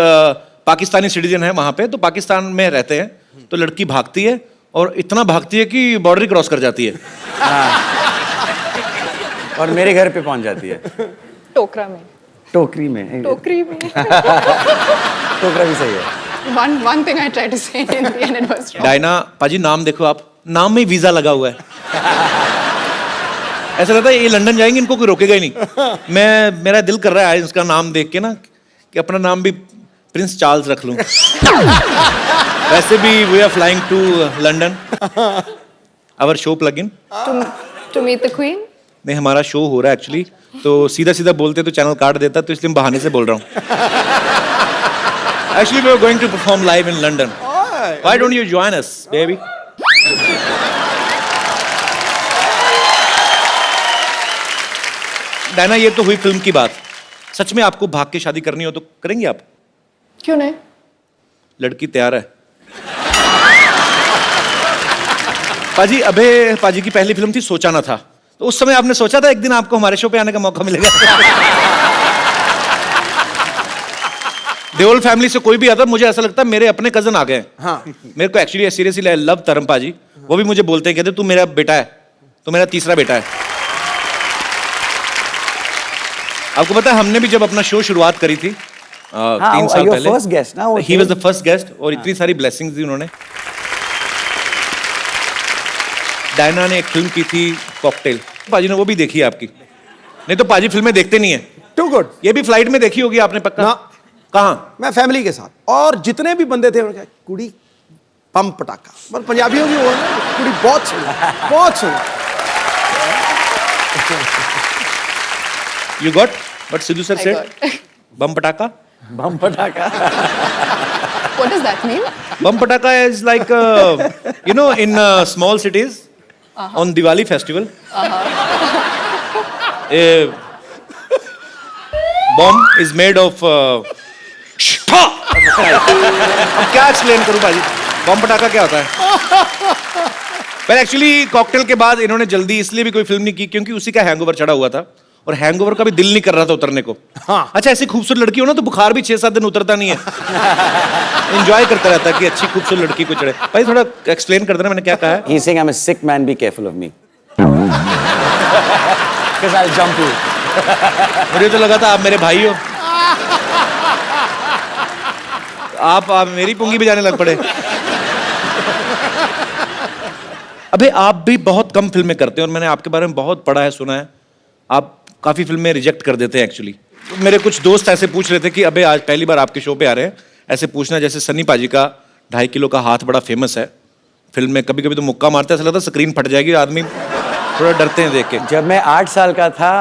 [SPEAKER 1] पाकिस्तानी सिटीजन है वहां पे, तो पाकिस्तान में रहते हैं। तो लड़की भागती है और इतना भागती है कि बॉर्डर क्रॉस कर जाती है।
[SPEAKER 10] और मेरे घर पे पहुंच जाती है।
[SPEAKER 7] टोकरा में,
[SPEAKER 10] टोकरी में।
[SPEAKER 7] टोकरी में।
[SPEAKER 10] टोकरा भी सही है।
[SPEAKER 7] One thing I tried to say in the end it was wrong.
[SPEAKER 1] Diana पाजी नाम देखो आप, नाम में वीजा लगा हुआ है। ऐसा लगता है ये लंदन जाएंगे, इनको कोई रोकेगा ही नहीं। मेरा दिल कर रहा है इसका नाम देख के ना कि अपना नाम भी प्रिंस चार्ल्स रख लूं। वैसे भी we are flying to London. Our show plug in
[SPEAKER 7] To meet the queen?
[SPEAKER 1] नहीं, हमारा शो हो रहा है एक्चुअली, तो सीधा सीधा बोलते तो चैनल काट देता, तो इसलिए मैं बहाने से बोल रहा हूँ। Actually we are going to perform live in London. Why don't you join us baby? Diana, ये तो हुई फिल्म की बात। सच में आपको भाग के शादी करनी हो तो करेंगे आप?
[SPEAKER 7] क्यों नहीं?
[SPEAKER 1] लड़की तैयार है। पाजी, अबे पाजी की पहली फिल्म थी सोचा ना था, तो उस समय आपने सोचा था एक दिन आपको हमारे शो पे आने का मौका मिलेगा? देओल फैमिली से कोई भी आता, मुझे ऐसा लगता है मेरे अपने कजन आ गए। हाँ। मेरे को एक्चुअली सीरियसली आई लव तरम पाजी। वो भी मुझे बोलते हैं, कहते तू मेरा बेटा है, तू मेरा तीसरा बेटा है। आपको पता है हमने भी जब अपना शो शुरुआत करी थी 3 साल पहले,
[SPEAKER 10] फर्स्ट गेस्ट ना,
[SPEAKER 1] he was the first guest, और इतनी सारी ब्लेसिंग्स दी उन्होंने। डायना ने एक फिल्म की थी कॉकटेल, पाजी ने वो भी देखी है आपकी? नहीं तो पाजी फिल्में देखते नहीं है।
[SPEAKER 8] Too good.
[SPEAKER 1] ये भी फ्लाइट में देखी होगी आपने पक्का?
[SPEAKER 8] ना।
[SPEAKER 1] कहाँ?
[SPEAKER 8] मैं फैमिली के साथ, और जितने भी बंदे थे उन्होंने कहा कुड़ी पम पटाखा, मतलब पंजाबियों की वो है ना, कुड़ी बहुत सुना, बहुत सुना।
[SPEAKER 1] You got what Sidhu sir
[SPEAKER 7] I
[SPEAKER 1] said?
[SPEAKER 7] got.
[SPEAKER 1] Bum pataka?
[SPEAKER 10] बम पटाखा।
[SPEAKER 7] What does that mean?
[SPEAKER 1] Bum pataka is like you know, in small cities on Diwali festival, a bomb is made of अब क्या explain करूं भाजी? बम पटाखा क्या होता है? पर एक्चुअली कॉकटेल के बाद इन्होंने जल्दी इसलिए भी कोई फिल्म नहीं की क्योंकि उसी का हैंगओवर चढ़ा हुआ था, और हैंगओवर का भी दिल नहीं कर रहा था उतरने को। हाँ। अच्छा, ऐसी खूबसूरत लड़की हो ना तो बुखार भी 6-7 दिन उतरता नहीं है। एंजॉय करता रहता है कि अच्छी खूबसूरत लड़की को चढ़े। भाई थोड़ा एक्सप्लेन कर देना मैंने क्या कहा है।
[SPEAKER 10] He's saying I'm a sick man, be careful of me. Because I'll jump you.
[SPEAKER 1] मुझे तो लगा था आप मेरे भाई हो, आप मेरी पुंगी बजाने लग पड़े। अबे आप भी बहुत कम फिल्में करते हैं, और मैंने आपके बारे में बहुत पढ़ा है, सुना है आप काफी फिल्में रिजेक्ट कर देते हैं एक्चुअली। तो मेरे कुछ दोस्त ऐसे पूछ रहे थे कि अबे आज पहली बार आपके शो पे आ रहे हैं, ऐसे पूछना जैसे सन्नी पाजी का 2.5 किलो का हाथ बड़ा फेमस है फिल्म में, कभी कभी तो मुक्का मारते हैं, ऐसा लगता है स्क्रीन फट जाएगी, आदमी थोड़ा डरते हैं देख के।
[SPEAKER 10] जब मैं 8 साल का था,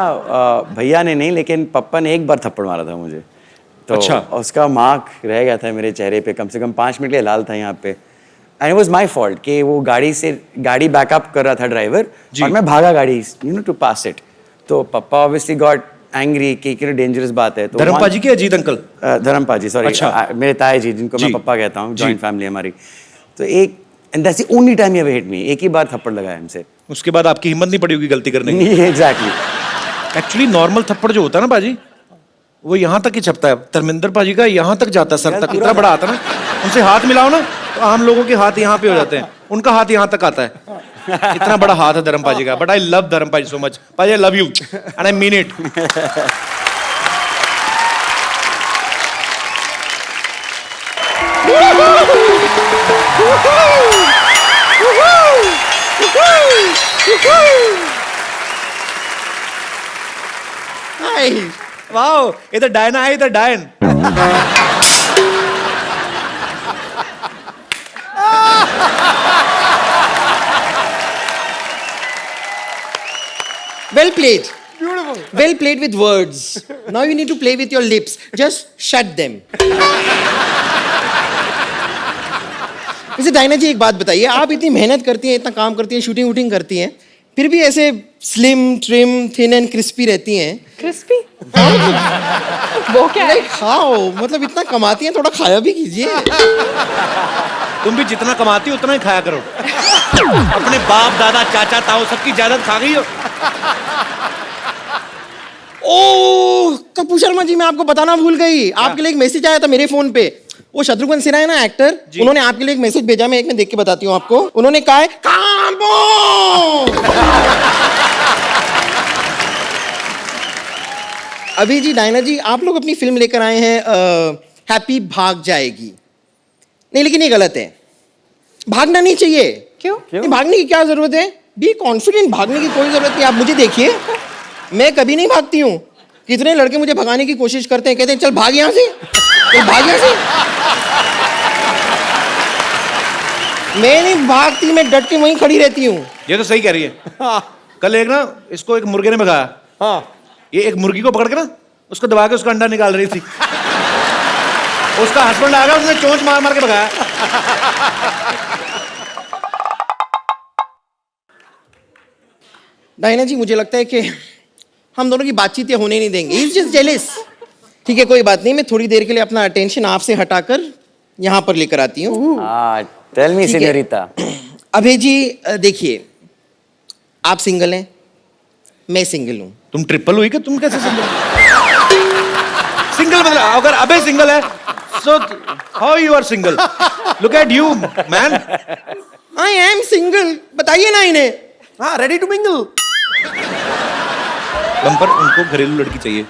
[SPEAKER 10] भैया ने नहीं लेकिन पप्पा ने एक बार थप्पड़ मारा था मुझे, तो
[SPEAKER 1] अच्छा।
[SPEAKER 10] उसका मार्क रह गया था मेरे चेहरे पे, कम से कम 5 मिनट के लिए लाल था यहाँ पे। And it was my fault कि वो गाड़ी बैकअप कर रहा था ड्राइवर, और मैं भागा गाड़ी टू पास इट, तो पप्पा ऑब्वियसली गॉट एंग्री कि डेंजरस बात है। तो
[SPEAKER 1] धर्म पाजी के अजीत अंकल?
[SPEAKER 10] धर्म पाजी, सॉरी।
[SPEAKER 1] अच्छा।
[SPEAKER 10] मेरे ताए जी, जिनको मैं पप्पा कहता हूँ, जॉइंट फैमिली हमारी। तो एक and that's the only time he ever hit me, एक ही बार थप्पड़ लगाया हमसे।
[SPEAKER 1] उसके बाद आपकी हिम्मत नहीं पड़ी होगी गलती करने की।
[SPEAKER 10] एग्जैक्टली।
[SPEAKER 1] एक्चुअली नॉर्मल थप्पड़ जो होता है ना पाजी, वो यहाँ तक ही छपता है। धर्मेंद्र पाजी का यहाँ तक जाता है, सर तक, इतना बड़ा आता है ना, उनसे हाथ मिलाओ ना तो आम लोगों के हाथ यहाँ पे हो जाते हैं, उनका हाथ यहाँ तक आता है। इतना बड़ा हाथ है धर्म पाजी का। बट आई लव धर्म पाजी सो मच। पाजी आई love you and I mean it. Wow, इधर डायना है, इधर डायन।
[SPEAKER 9] Well played. Beautiful. Well played with words. Now you need to play with your lips. Just shut them. वैसे Diana जी एक बात बताइए, आप इतनी मेहनत करती हैं, इतना काम करती हैं, शूटिंग वूटिंग करती हैं, फिर भी ऐसे slim trim thin and crispy रहती हैं।
[SPEAKER 7] क्रिस्पी? वो क्या है?
[SPEAKER 9] खाओ, मतलब इतना कमाती हैं, थोड़ा खाया भी कीजिए।
[SPEAKER 1] तुम भी जितना कमाती हो उतना ही खाया करो। अपने बाप दादा चाचा ताऊ सबकी जायदाद खा गई हो।
[SPEAKER 9] ओह कपूर शर्मा जी, मैं आपको बताना भूल गई, आपके लिए एक मैसेज आया था मेरे फोन पे। वो शत्रुघ्न सिन्हा है ना एक्टर, उन्होंने आपके लिए एक मैसेज भेजा, मैं एक में देख के बताती हूँ आपको। उन्होंने कहा है कांबो। अभी जी डायना जी आप लोग अपनी फिल्म लेकर आए हैं हैप्पी भाग जाएगी। नहीं लेकिन ये गलत है, भागना नहीं चाहिए।
[SPEAKER 7] क्यों?
[SPEAKER 9] नहीं, भागने की क्या जरूरत है? बी कॉन्फिडेंट, भागने की कोई जरूरत नहीं। आप मुझे देखिए, मैं कभी नहीं भागती हूँ। कितने लड़के मुझे भगाने की कोशिश करते हैं, कहते हैं चल भाग यहाँ से, चल भाग यहाँ से। मैं नहीं भागती, मैं डट के वहीं खड़ी रहती हूँ।
[SPEAKER 1] ये तो सही कह रही है। कल एक ना इसको एक मुर्गे ने भगाया।
[SPEAKER 8] हाँ
[SPEAKER 1] ये एक मुर्गी को पकड़ के ना उसको दबा के उसका अंडा निकाल रही थी। उसका हस्बैंड आ गया, उसने चोंच मार मार के भगाया।
[SPEAKER 9] डायना जी मुझे लगता है कि हम दोनों की बातचीत ये होने नहीं देंगे। He's just jealous। ठीक है कोई बात नहीं, मैं थोड़ी देर के लिए अपना अटेंशन आपसे हटाकर यहाँ पर लेकर आती हूँ।
[SPEAKER 10] टेल मी
[SPEAKER 9] ठीक है।
[SPEAKER 10] सीनियोरिटा।
[SPEAKER 9] अभय जी देखिए, आप सिंगल हैं, मैं सिंगल हूँ।
[SPEAKER 1] तुम ट्रिपल हुई कि तुम कैसे सिंगल? सिंगल मतलब अगर अबे सिंगल है so how you are single? Look at you man.
[SPEAKER 9] I am single, बताइए ना इन्हें।
[SPEAKER 8] हाँ रेडी टू मिंगल।
[SPEAKER 1] बम्पर उनको घरेलू लड़की चाहिए।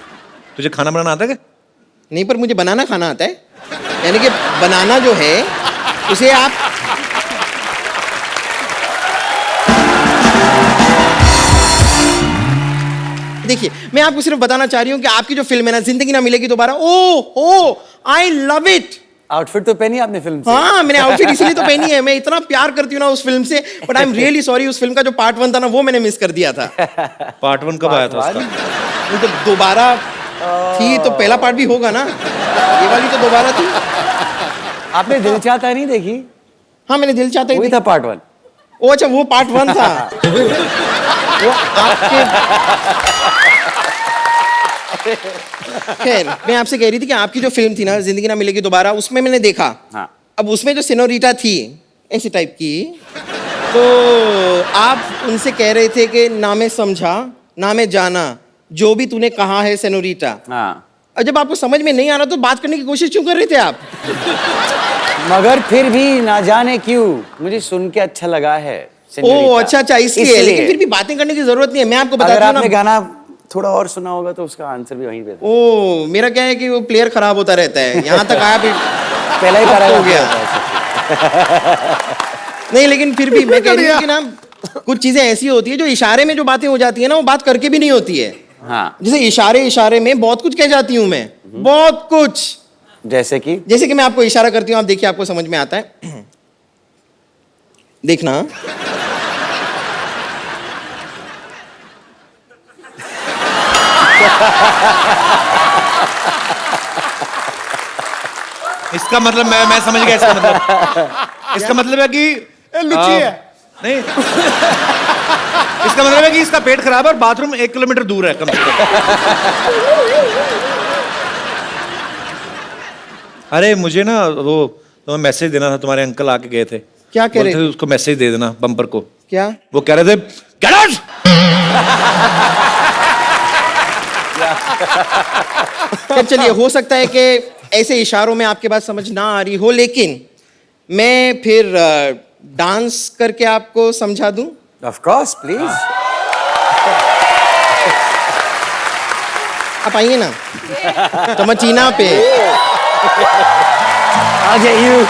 [SPEAKER 1] तुझे खाना बनाना आता है क्या?
[SPEAKER 9] नहीं पर मुझे बनाना खाना आता है, यानी कि बनाना जो है उसे आप देखिए, मैं आपको सिर्फ बताना चाह रही हूँ कि आपकी जो फिल्म है ना, जिंदगी ना मिलेगी दोबारा, ओ आई लव इट।
[SPEAKER 10] आउटफिट तो पहनी आपने फिल्म से?
[SPEAKER 9] हाँ मैंने आउटफिट इसलिए तो पहनी है, मैं इतना प्यार करती हूँ ना उस फिल्म से, but I am really sorry उस फिल्म का जो पार्ट 1 था ना वो मैंने मिस कर दिया था।
[SPEAKER 1] पार्ट 1 कब आया था उसका?
[SPEAKER 9] वो तो दोबारा थी तो पहला पार्ट भी होगा ना, ये वाली तो दोबारा थी।
[SPEAKER 10] आपने दिल चाहता नहीं देखी?
[SPEAKER 9] हाँ मैंने दिल चाहता
[SPEAKER 10] वही
[SPEAKER 9] ही
[SPEAKER 10] था पार्ट 1।
[SPEAKER 9] ओ अच्छा वो पार्ट 1 था। वो आपके खैर मैं आपसे कह रही थी कि आपकी जो फिल्म थी ना जिंदगी ना मिलेगी दोबारा, उसमें मैंने देखा।
[SPEAKER 10] हाँ।
[SPEAKER 9] अब उसमें जो सिनोरिटा थी ऐसी टाइप की, तो आप उनसे कह रहे थे कि ना मैं समझा ना मैं जाना, जो भी तूने कहा है सेनोरिटा।
[SPEAKER 10] हाँ।
[SPEAKER 9] और जब आपको समझ में नहीं आ रहा तो बात करने की कोशिश क्यों कर रहे थे आप?
[SPEAKER 10] मगर फिर भी ना जाने क्यों मुझे सुन के अच्छा लगा है।
[SPEAKER 9] ओ अच्छा इसलिए। लेकिन फिर भी बातें करने की जरूरत नहीं है, मैं आपको
[SPEAKER 10] अगर
[SPEAKER 9] बताता हूँ
[SPEAKER 10] आपने
[SPEAKER 9] ना।
[SPEAKER 10] गाना थोड़ा और सुना होगा तो उसका आंसर भी वहीं पे था।
[SPEAKER 9] ओ मेरा क्या है कि वो प्लेयर खराब होता रहता है, यहाँ तक आया फिर
[SPEAKER 10] पहला ही
[SPEAKER 9] हो
[SPEAKER 10] पैराग्राफ
[SPEAKER 9] गया। नहीं लेकिन फिर भी मैं कह रही हूँ कि ना कुछ चीजें ऐसी होती है जो इशारे में जो बातें हो जाती है ना वो बात करके भी नहीं होती है।
[SPEAKER 10] हाँ।
[SPEAKER 9] जैसे इशारे में बहुत कुछ कह जाती हूँ मैं, बहुत कुछ।
[SPEAKER 10] जैसे कि
[SPEAKER 9] मैं आपको इशारा करती हूँ, आप देखिए आपको समझ में आता है। देखना
[SPEAKER 1] इसका मतलब मैं समझ गया। इसका मतलब है कि
[SPEAKER 8] लुच्ची है।
[SPEAKER 1] नहीं इसका मतलब है कि इसका पेट खराब है और बाथरूम 1 किलोमीटर दूर है कम से कम। अरे मुझे ना वो तुम्हें मैसेज देना था, तुम्हारे अंकल आके गए थे।
[SPEAKER 9] क्या कह रहे
[SPEAKER 1] बोलते थे उसको मैसेज दे देना बम्पर को।
[SPEAKER 9] क्या?
[SPEAKER 1] वो कह रहे थे गेट आउट।
[SPEAKER 9] चलिए हो सकता है कि ऐसे इशारों में आपके बात समझ ना आ रही हो, लेकिन मैं फिर डांस करके आपको समझा दूं।
[SPEAKER 10] Of course please.
[SPEAKER 9] आप आइए ना तमचीना पे।
[SPEAKER 10] आ जाइए।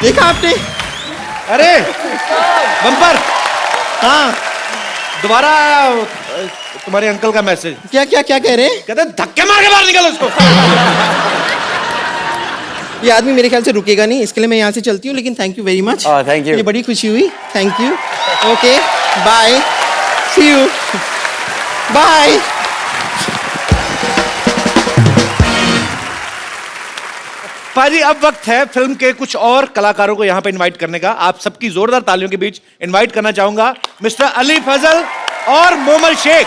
[SPEAKER 9] देखा आपने?
[SPEAKER 1] अरे बम्पर
[SPEAKER 9] हाँ
[SPEAKER 1] दोबारा तुम्हारे अंकल का मैसेज।
[SPEAKER 9] क्या क्या क्या कह रहे हैं?
[SPEAKER 1] कहते हैं, धक्के मार के बाहर निकल उसको।
[SPEAKER 9] ये आदमी मेरे ख्याल से रुकेगा नहीं, इसके लिए मैं यहाँ से चलती हूँ, लेकिन thank you very much.
[SPEAKER 10] Thank you.
[SPEAKER 9] ये बड़ी खुशी हुई, thank you. Okay bye, see you, bye.
[SPEAKER 1] पाजी अब वक्त है फिल्म के कुछ और कलाकारों को यहाँ पे इनवाइट करने का। आप सबकी जोरदार तालियों के बीच इनवाइट करना चाहूंगा मिस्टर अली फजल और मोमल शेख।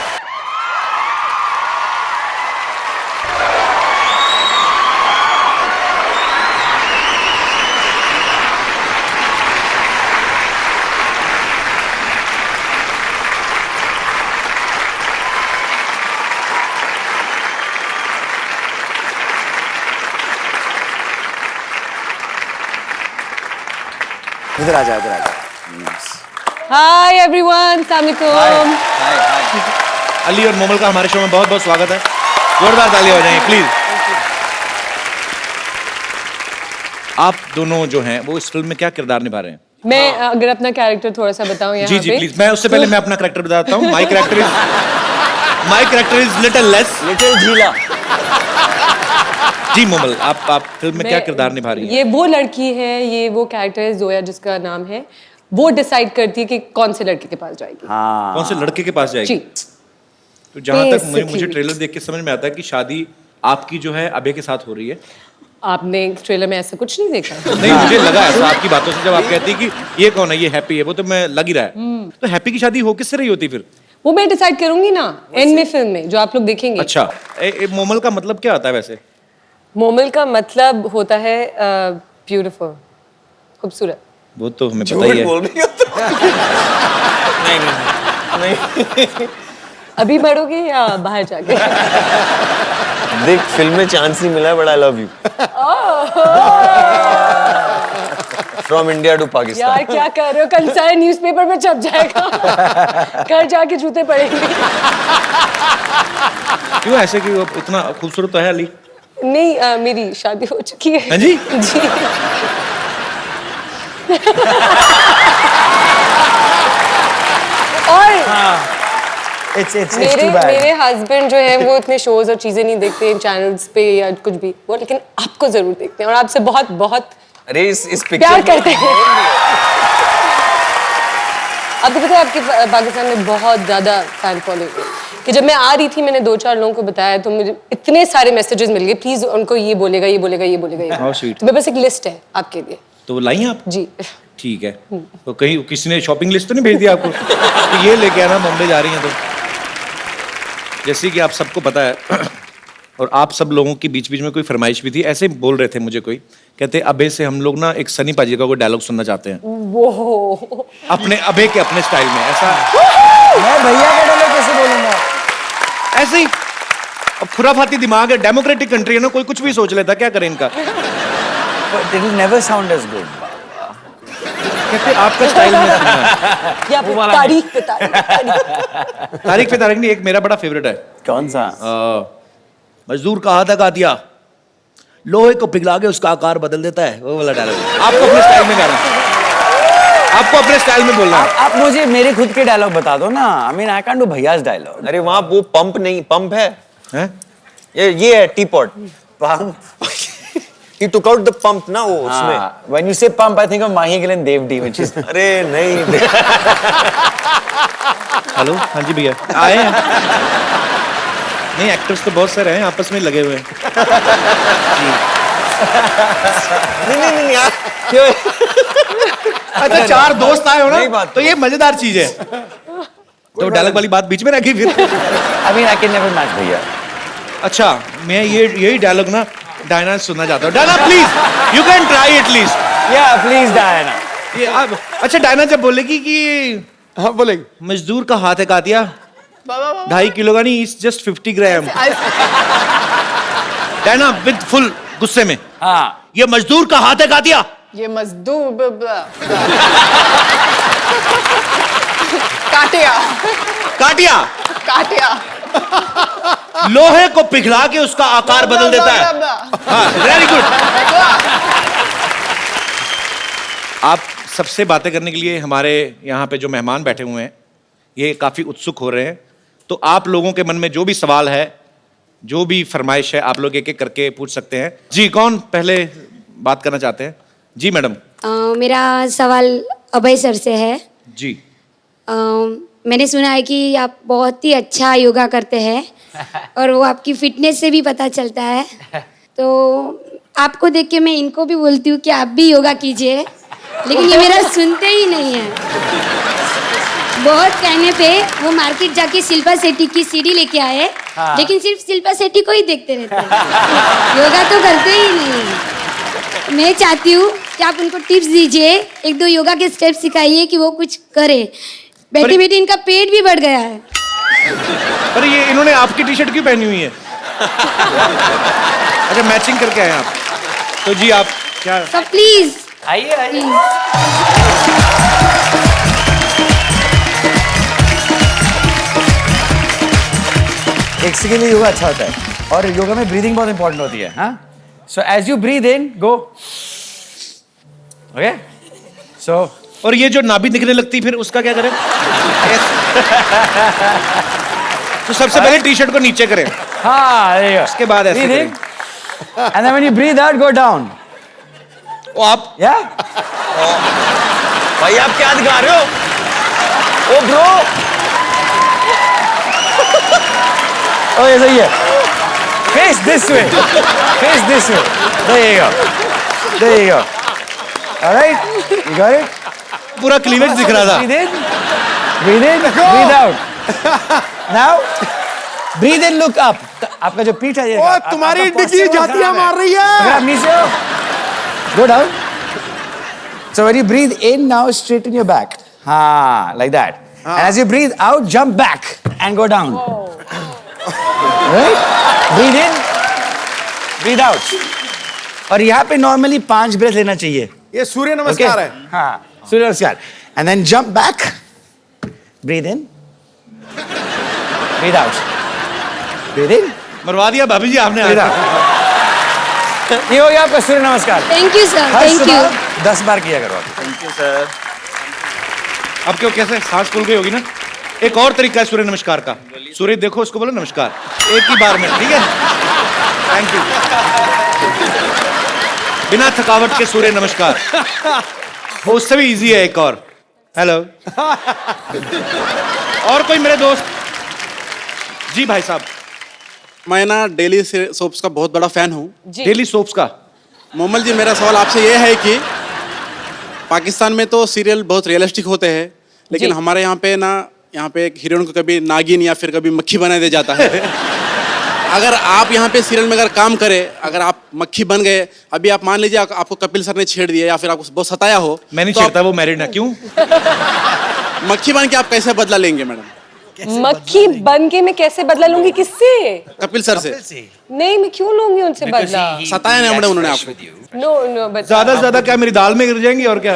[SPEAKER 10] इधर आ जा, इधर आ जा।
[SPEAKER 7] हाय एवरीवन, अस्सलाम वालेकुम।
[SPEAKER 1] अली और मोमल का हमारे शो में बहुत बहुत स्वागत है। जोरदार तालियां हो जाएंगे प्लीज। आप दोनों जो हैं वो इस फिल्म में क्या किरदार निभा रहे हैं?
[SPEAKER 7] मैं अगर अपना कैरेक्टर थोड़ा सा बताऊं यहाँ
[SPEAKER 1] जी जी
[SPEAKER 7] पे,
[SPEAKER 1] प्लीज। मैं उससे पहले मैं अपना कैरेक्टर बताता हूँ। My character is little less.
[SPEAKER 10] Little झीला।
[SPEAKER 1] जी मोमल, आप फिल्म में क्या किरदार निभा रही हैं?
[SPEAKER 7] ये वो लड़की है, ये वो कैरेक्टर है जोया जिसका नाम है, वो डिसाइड करती है कि कौन से लड़के के पास जाएगी।
[SPEAKER 10] हाँ।
[SPEAKER 1] कौन से लड़के के पास जाएगी?
[SPEAKER 7] जी।
[SPEAKER 1] तो जहां तक मुझे
[SPEAKER 7] Basically.
[SPEAKER 1] ट्रेलर देख के समझ में आता है कि शादी आपकी जो है अभय के साथ हो रही है।
[SPEAKER 7] आपने ट्रेलर में ऐसा कुछ नहीं देखा?
[SPEAKER 1] नहीं, मुझे लगा ऐसा आपकी बातों से, जब आप कहती कि ये कौन है, ये हैप्पी है, वो तो मैं लग ही रहा है। तो हैप्पी की शादी हो किससे रही होती फिर?
[SPEAKER 7] वो मैं डिसाइड करूंगी ना एंड में, फिल्म में जो आप लोग देखेंगे।
[SPEAKER 1] अच्छा, मोमल का मतलब क्या आता है वैसे?
[SPEAKER 7] मोमल का मतलब होता है ब्यूटीफुल, खूबसूरत।
[SPEAKER 1] वो तो हमें पता ही है।
[SPEAKER 10] बोल रही हो नहीं।
[SPEAKER 7] अभी बढ़ोगे या बाहर जाके?
[SPEAKER 10] देख, फिल्म में चांस नहीं मिला है, but I love you. From India to Pakistan.
[SPEAKER 7] यार क्या कर रहे हो, कल सारे न्यूज़पेपर में छप जाएगा। घर जाके जूते पड़ेंगे।
[SPEAKER 1] क्यों ऐसे, कि वो इतना खूबसूरत तो है अली?
[SPEAKER 7] नहीं, मेरी शादी हो चुकी है।
[SPEAKER 1] हाँ जी?
[SPEAKER 7] जी। और
[SPEAKER 10] It's
[SPEAKER 7] मेरे
[SPEAKER 10] too bad.
[SPEAKER 7] मेरे हस्बैंड जो है वो इतने शोज और चीजें नहीं देखते हैं चैनल्स पे या कुछ भी, वो लेकिन आपको जरूर देखते हैं और आपसे बहुत बहुत
[SPEAKER 10] अरे इस
[SPEAKER 7] प्यार
[SPEAKER 10] पिक्चर
[SPEAKER 7] करते हैं। आपको पता है आपके पाकिस्तान में बहुत ज्यादा फैन फॉलोइंग है, कि जब मैं आ रही थी मैंने 2-4 लोगों को बताया तो मुझे इतने सारे मैसेजेस मिल गए, प्लीज उनको ये बोलेगा ये बोलेगा ये बोलेगा ये।
[SPEAKER 1] How sweet.
[SPEAKER 7] तो मेरे पास एक लिस्ट है आपके लिए।
[SPEAKER 1] तो वो लाई हैं आप?
[SPEAKER 7] जी।
[SPEAKER 1] ठीक है। तो कहीं किसी ने शॉपिंग लिस्ट तो नहीं भेज दी आपको कि ये लेके आना, बॉम्बे जा रही हैं? तो जैसे कि आप सबको पता है और आप सब लोगों के बीच बीच में कोई फरमाइश भी थी, ऐसे ही बोल रहे थे मुझे कोई, कहते अबे से हम लोग ना एक सनी पाजी का कोई डायलॉग सुनना चाहते हैं
[SPEAKER 7] वो
[SPEAKER 1] अपने अबे के अपने स्टाइल में। ऐसा
[SPEAKER 10] मैं भैया का डायलॉग कैसे बोलूंगा?
[SPEAKER 1] ऐसे ही अब खुराफाती दिमाग है, डेमोक्रेटिक कंट्री है ना, कोई कुछ भी सोच लेता, क्या करें इनका।
[SPEAKER 10] But it will never sound as good.
[SPEAKER 1] कहते आपका स्टाइल में सुनना है।
[SPEAKER 7] या फिर तारीख पे तारीख।
[SPEAKER 1] तारीख पे तारीख नहीं, एक मेरा बड़ा फेवरेट है।
[SPEAKER 10] कौन सा?
[SPEAKER 1] मजदूर का हाथ का दिया, लोहे को पिघला के उसका आकार बदल देता है, वो वाला डायलॉग। आपको अपने स्टाइल में गाना, आपको अपने स्टाइल में बोलना है।
[SPEAKER 10] आप मुझे मेरे खुद के डायलॉग बता दो ना। I mean I can do भैयास डायलॉग।
[SPEAKER 11] अरे वहाँ वो पंप नहीं, पंप है,
[SPEAKER 1] हैं?
[SPEAKER 11] ये है T pot.
[SPEAKER 10] Pump.
[SPEAKER 11] He took out the pump ना वो उसमें।
[SPEAKER 10] When you say pump, I think of Mahi Gill and Dev D, which is.
[SPEAKER 11] अरे नहीं।
[SPEAKER 1] हेलो, हाँ जी भैया आए हैं। नहीं, एक्टर्स तो बहुत सारे हैं, आपस में लगे हुए हैं।
[SPEAKER 11] नहीं यार।
[SPEAKER 1] अच्छा, 4 दोस्त आए हो
[SPEAKER 11] नहीं
[SPEAKER 1] ना,
[SPEAKER 11] बात
[SPEAKER 1] तो ये मजेदार चीज है। तो डायलॉग वाली बात बीच में रखी फिर।
[SPEAKER 10] I mean, I can never match भैया।
[SPEAKER 1] अच्छा, मैं यही डायलॉग ना डायना से सुनना चाहता हूँ। Diana please, you can try at least.
[SPEAKER 10] Yeah, please Diana.
[SPEAKER 1] ये अच्छा, डायना जब बोलेगी कि
[SPEAKER 9] हाँ बोलेगी,
[SPEAKER 1] मजदूर का हाथ है कातिया, 2.5 किलो का नहीं, it's just 50 gram. Diana with full गुस्से में,
[SPEAKER 10] हाँ।
[SPEAKER 1] ये मजदूर का हाथ है कातिया,
[SPEAKER 7] ये मजदूर काटिया
[SPEAKER 1] काटिया
[SPEAKER 7] काटिया
[SPEAKER 1] लोहे को पिघला के उसका आकार बदल देता है। हाँ, वेरी गुड। आप सबसे बातें करने के लिए हमारे यहाँ पे जो मेहमान बैठे हुए हैं, ये काफी उत्सुक हो रहे हैं। तो आप लोगों के मन में जो भी सवाल है, जो भी फरमाइश है, आप लोग एक एक करके पूछ सकते हैं। जी, कौन पहले बात करना चाहते हैं? जी मैडम।
[SPEAKER 12] मेरा सवाल अभय सर से है।
[SPEAKER 1] जी।
[SPEAKER 12] मैंने सुना है कि आप बहुत ही अच्छा योगा करते हैं और वो आपकी फिटनेस से भी पता चलता है। तो आपको देख के मैं इनको भी बोलती हूँ कि आप भी योगा कीजिए, लेकिन ये मेरा सुनते ही नहीं है। बहुत कहने पे वो मार्केट जाके शिल्पा शेट्टी की सीडी लेके आए, लेकिन सिर्फ शिल्पा शेट्टी को ही देखते रहते हैं, योगा तो करते ही नहीं है। मैं चाहती हूँ कि आप उनको टिप्स दीजिए, एक दो योगा के स्टेप सिखाइए कि वो कुछ करे। बैठे बैठे इनका पेट भी बढ़ गया है।
[SPEAKER 1] पर ये इन्होंने आपकी टी शर्ट क्यों पहनी हुई है? अच्छा, मैचिंग करके आए आप। तो जी आप क्या?
[SPEAKER 12] सब प्लीज
[SPEAKER 10] आइए आइए। एक के लिए योगा अच्छा होता है, और योगा में ब्रीदिंग बहुत इंपॉर्टेंट होती है। हाँ, so as you breathe in, go, okay, so.
[SPEAKER 1] और ये जो नाभि दिखने लगती फिर उसका क्या करें? तो सबसे पहले टी शर्ट को नीचे करें।
[SPEAKER 10] हाँ,
[SPEAKER 1] उसके बाद ऐसे करें।
[SPEAKER 10] And then when you breathe out, go down.
[SPEAKER 1] ओ आप
[SPEAKER 10] Yeah?
[SPEAKER 11] भाई आप क्या दिखा रहे हो?
[SPEAKER 10] ओ ब्रो, ओ ये सही है। Face this way. Face this way. There you go. There you go. All right? You got it?
[SPEAKER 1] पूरा क्लीवेज दिख रहा था।
[SPEAKER 10] Breathe in. Breathe in. Breathe out. Now, breathe in, look up. आपका जो पीठ है ये।
[SPEAKER 8] ओ तुम्हारी डिग्गी जातियां मार रही है।
[SPEAKER 10] नीचे हो। Go down. So when you breathe in, now straighten your back. हाँ, like that. And as you breathe out, jump back and go down. Right? Breathe in, breathe out. और यहाँ पे normally 5 ब्रेथ लेना चाहिए।
[SPEAKER 8] ये सूर्य नमस्कार है।
[SPEAKER 10] हाँ, सूर्य नमस्कार। And then jump back, breathe in, breathe out, breathe in.
[SPEAKER 1] मरवा दिया भाभी जी आपने।
[SPEAKER 10] breathe out. ये हो गया आपका सूर्य नमस्कार।
[SPEAKER 12] Thank you sir,
[SPEAKER 10] her
[SPEAKER 12] thank you.
[SPEAKER 10] सुबह 10 बार किया करो।
[SPEAKER 11] Thank you sir.
[SPEAKER 1] अब क्यों, कैसे सांस फूल गई होगी ना? एक और तरीका है सूर्य नमस्कार का। सूर्य देखो, उसको बोलो नमस्कार एक ही बार में, ठीक है? Thank you. बिना थकावट के सूर्य नमस्कार। वो उससे भी इजी है। एक और, हेलो। और कोई मेरे दोस्त? जी भाई साहब।
[SPEAKER 13] मैं ना डेली सोप्स का बहुत बड़ा फैन हूँ।
[SPEAKER 1] डेली सोप्स का?
[SPEAKER 13] मोमल जी, मेरा सवाल आपसे ये है कि पाकिस्तान में तो सीरियल बहुत रियलिस्टिक होते हैं, लेकिन हमारे यहाँ पे एक हीरोइन को कभी नागिन या फिर कभी मक्खी बना दिया जाता है। अगर आप यहाँ पे सीरियल में अगर काम करें, अगर आप मक्खी बन गए, अभी आप मान लीजिए आपको कपिल सर ने छेड़ दिया या फिर आपको बहुत सताया हो,
[SPEAKER 1] मैं नहीं
[SPEAKER 13] तो
[SPEAKER 1] छेड़ता, वो मैरिड है। क्यों?
[SPEAKER 13] मक्खी बन के आप कैसे बदला लेंगे मैडम?
[SPEAKER 7] मक्खी बन के मैं कैसे बदला लूंगी? किससे?
[SPEAKER 13] कपिल सर से।
[SPEAKER 7] नहीं, मैं क्यों लूंगी उनसे बदला?
[SPEAKER 13] सताया नहीं मैडम उन्होंने आपको?
[SPEAKER 7] नो नो, बट
[SPEAKER 1] ज्यादा से ज्यादा क्या मेरी दाल में गिर जाएंगी और क्या?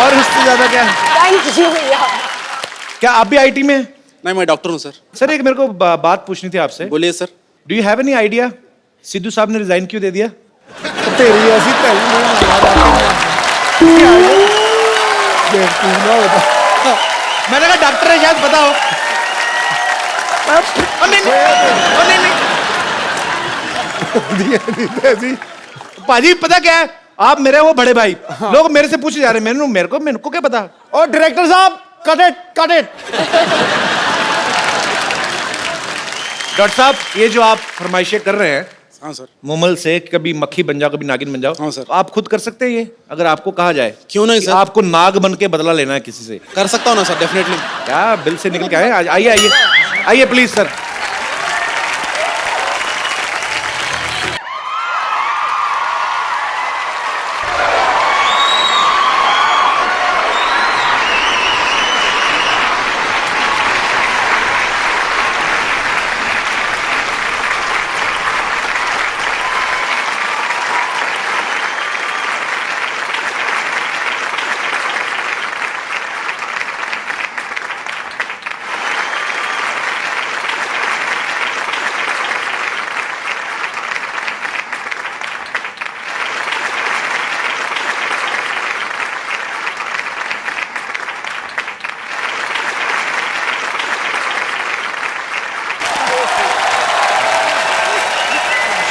[SPEAKER 1] और इससे ज्यादा क्या?
[SPEAKER 7] थैंक यू भैया।
[SPEAKER 1] क्या आप भी आईटी में?
[SPEAKER 13] नहीं, मैं डॉक्टर हूँ सर।
[SPEAKER 1] सर एक मेरे को बात पूछनी थी आपसे।
[SPEAKER 13] बोलिए sir.
[SPEAKER 1] Do you have any idea Sidhu साहब ने रिजाइन क्यों दे दिया?
[SPEAKER 8] तेरी ऐसी
[SPEAKER 1] मैंने कहा डॉक्टर है, शायद पता हो। नहीं। पाजी पता क्या है, आप मेरे वो बड़े भाई, लोग मेरे से पूछे जा रहे हैं, मेरे को क्या पता।
[SPEAKER 8] और डायरेक्टर साहब, कट इट।
[SPEAKER 1] डॉक्टर साहब, ये जो आप फरमाइशें कर रहे हैं,
[SPEAKER 13] हाँ सर,
[SPEAKER 1] मोमल से कभी मक्खी बन जाओ, कभी नागिन बन जाओ,
[SPEAKER 13] हाँ सर,
[SPEAKER 1] तो आप खुद कर सकते हैं ये? अगर आपको कहा जाए
[SPEAKER 13] क्यों नहीं सर?
[SPEAKER 1] आपको नाग बन के बदला लेना है किसी से,
[SPEAKER 13] कर सकता हूँ ना सर, डेफिनेटली।
[SPEAKER 1] क्या बिल से निकल के आए? आइए आइए आइए प्लीज सर।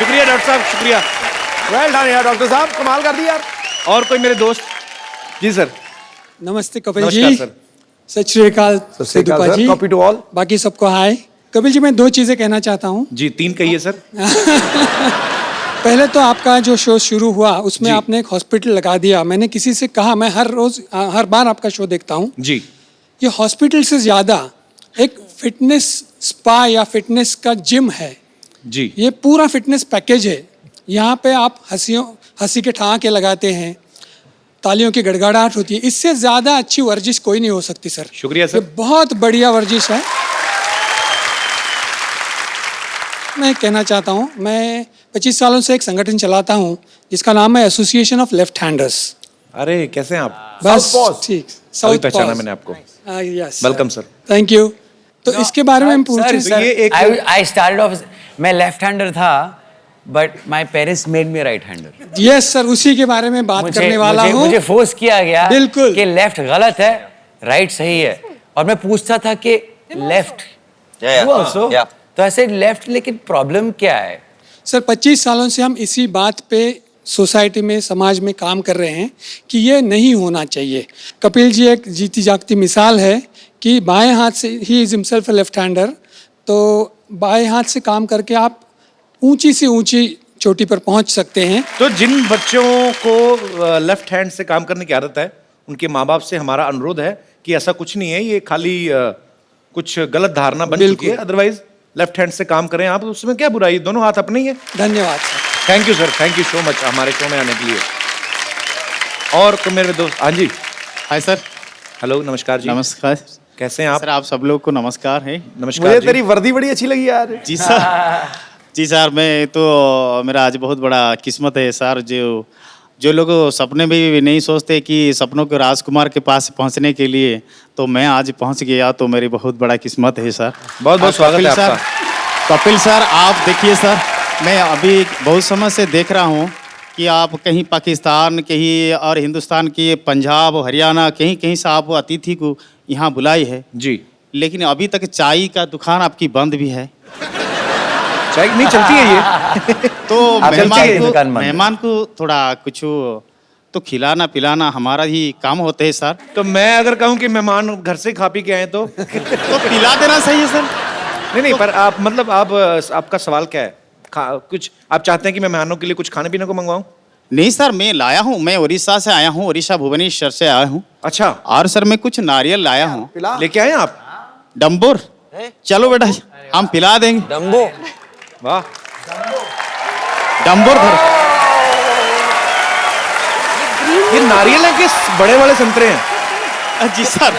[SPEAKER 1] शुक्रिया डॉक्टर साहब, शुक्रिया।
[SPEAKER 8] वेल डन यार डॉक्टर साहब, कमाल कर दिया यार।
[SPEAKER 1] और कोई मेरे दोस्त? जी सर।
[SPEAKER 14] नमस्ते कपिल
[SPEAKER 1] नमस्कार
[SPEAKER 14] जी।
[SPEAKER 1] सर।
[SPEAKER 14] सत श्री अकाल सेदुपा जी।
[SPEAKER 8] Copy to all.
[SPEAKER 14] बाकी सबको हाय। कपिल जी मैं 2 चीजें कहना चाहता हूँ।
[SPEAKER 1] जी 3 कहिए सर।
[SPEAKER 14] पहले तो आपका जो शो शुरू हुआ उसमें
[SPEAKER 1] जी।
[SPEAKER 14] आपने एक हॉस्पिटल लगा दिया। मैंने किसी से कहा, मैं हर बार आपका शो देखता हूँ।
[SPEAKER 1] जी।
[SPEAKER 14] ये हॉस्पिटल से ज्यादा एक फिटनेस स्पा या फिटनेस का जिम है।
[SPEAKER 1] जी।
[SPEAKER 14] ये पूरा फिटनेस पैकेज है। यहाँ पे आप हंसी के ठहाके लगाते हैं, तालियों की गड़गड़ाहट होती है। इससे ज्यादा अच्छी वर्जिश कोई नहीं हो सकती सर।
[SPEAKER 1] शुक्रिया
[SPEAKER 14] ये
[SPEAKER 1] सर।
[SPEAKER 14] बहुत बढ़िया वर्जिश है। मैं कहना चाहता हूँ, मैं 25 सालों से एक संगठन चलाता हूँ जिसका नाम है एसोसिएशन ऑफ लेफ्ट हैंडर्स।
[SPEAKER 1] अरे कैसे हैं आप?
[SPEAKER 14] बस ठीक।
[SPEAKER 1] अभी पहचाना मैंने आपको।
[SPEAKER 14] Yes
[SPEAKER 1] welcome sir.
[SPEAKER 14] Thank you. तो इसके बारे में हम पूछें।
[SPEAKER 10] आई स्टार्टेड ऑफ, मैं लेफ्ट हैंडर था but my parents made me right hander.
[SPEAKER 14] Yes sir, उसी के बारे में बात करने वाला हूँ।
[SPEAKER 10] मुझे फोर्स किया गया
[SPEAKER 14] बिल्कुल
[SPEAKER 10] कि लेफ्ट गलत है, राइट सही है, और मैं पूछता था कि लेफ्ट तो ऐसे लेफ्ट, लेकिन प्रॉब्लम क्या है?
[SPEAKER 14] सर 25 सालों से हम इसी बात पे सोसाइटी में, समाज में काम कर रहे हैं कि ये नहीं होना चाहिए। कपिल जी एक जीती जागती मिसाल है कि बाएं हाथ से, he is himself a left hander, तो बाएं हाथ से काम करके आप ऊंची से ऊंची चोटी पर पहुंच सकते हैं।
[SPEAKER 1] तो जिन बच्चों को लेफ्ट हैंड से काम करने की आदत है, उनके माँ बाप से हमारा अनुरोध है कि ऐसा कुछ नहीं है, ये खाली कुछ गलत धारणा बन चुकी है। अदरवाइज लेफ्ट हैंड से काम करें आप, उसमें क्या बुराई, दोनों हाथ अपने ही है।
[SPEAKER 14] धन्यवाद sir.
[SPEAKER 1] Thank you sir, thank you so much हमारे शो में आने के लिए। और तो मेरे दोस्त, हाँ जी।
[SPEAKER 4] Hi sir.
[SPEAKER 1] हेलो, नमस्कार जी।
[SPEAKER 4] नमस्कार।
[SPEAKER 1] कैसे हैं आप?
[SPEAKER 4] सर आप सब लोग को नमस्कार है।
[SPEAKER 1] नमस्कार
[SPEAKER 8] मुझे
[SPEAKER 1] जी।
[SPEAKER 8] तेरी वर्दी बड़ी अच्छी लगी यार।
[SPEAKER 4] जी सर। जी सर, मैं तो मेरा आज बहुत बड़ा किस्मत है सर। जो लोग सपने में भी नहीं सोचते कि सपनों के राजकुमार के पास पहुंचने के लिए, तो मैं आज पहुंच गया, तो मेरी बहुत बड़ा किस्मत है सर।
[SPEAKER 1] बहुत बहुत स्वागत है आपका।
[SPEAKER 4] कपिल सर, आप देखिए सर, मैं अभी बहुत समय से देख रहा हूं कि आप कहीं पाकिस्तान, कहीं और हिंदुस्तान की पंजाब, हरियाणा, कहीं कहीं से आप अतिथि को यहाँ बुलाई है
[SPEAKER 1] जी,
[SPEAKER 4] लेकिन अभी तक चाय का दुकान आपकी बंद भी है।
[SPEAKER 1] चाय नहीं चलती है ये।
[SPEAKER 4] तो
[SPEAKER 10] दुकान बंद है।
[SPEAKER 4] मेहमान को थोड़ा कुछ तो खिलाना पिलाना हमारा ही काम होते है सर।
[SPEAKER 1] तो मैं अगर कहूँ कि मेहमान घर से खा पी के आए तो
[SPEAKER 4] पिला देना सही है सर।
[SPEAKER 1] नहीं, पर आप मतलब आपका सवाल क्या है? कुछ आप चाहते हैं कि मैं मेहमानों के लिए कुछ खाने पीने को मंगवाऊं?
[SPEAKER 4] नहीं सर, मैं लाया हूँ, मैं उड़ीसा से आया हूँ, उड़ीसा भुवनेश्वर से आया हूँ।
[SPEAKER 1] अच्छा।
[SPEAKER 4] और सर मैं कुछ नारियल लाया हूँ।
[SPEAKER 1] लेके आए आप?
[SPEAKER 4] डम्बोर, चलो बेटा हम पिला देंगे।
[SPEAKER 10] डम्बो,
[SPEAKER 1] वाह,
[SPEAKER 4] डम्बोर धर।
[SPEAKER 1] ये नारियल है कि बड़े वाले संतरे हैं?
[SPEAKER 4] जी सर,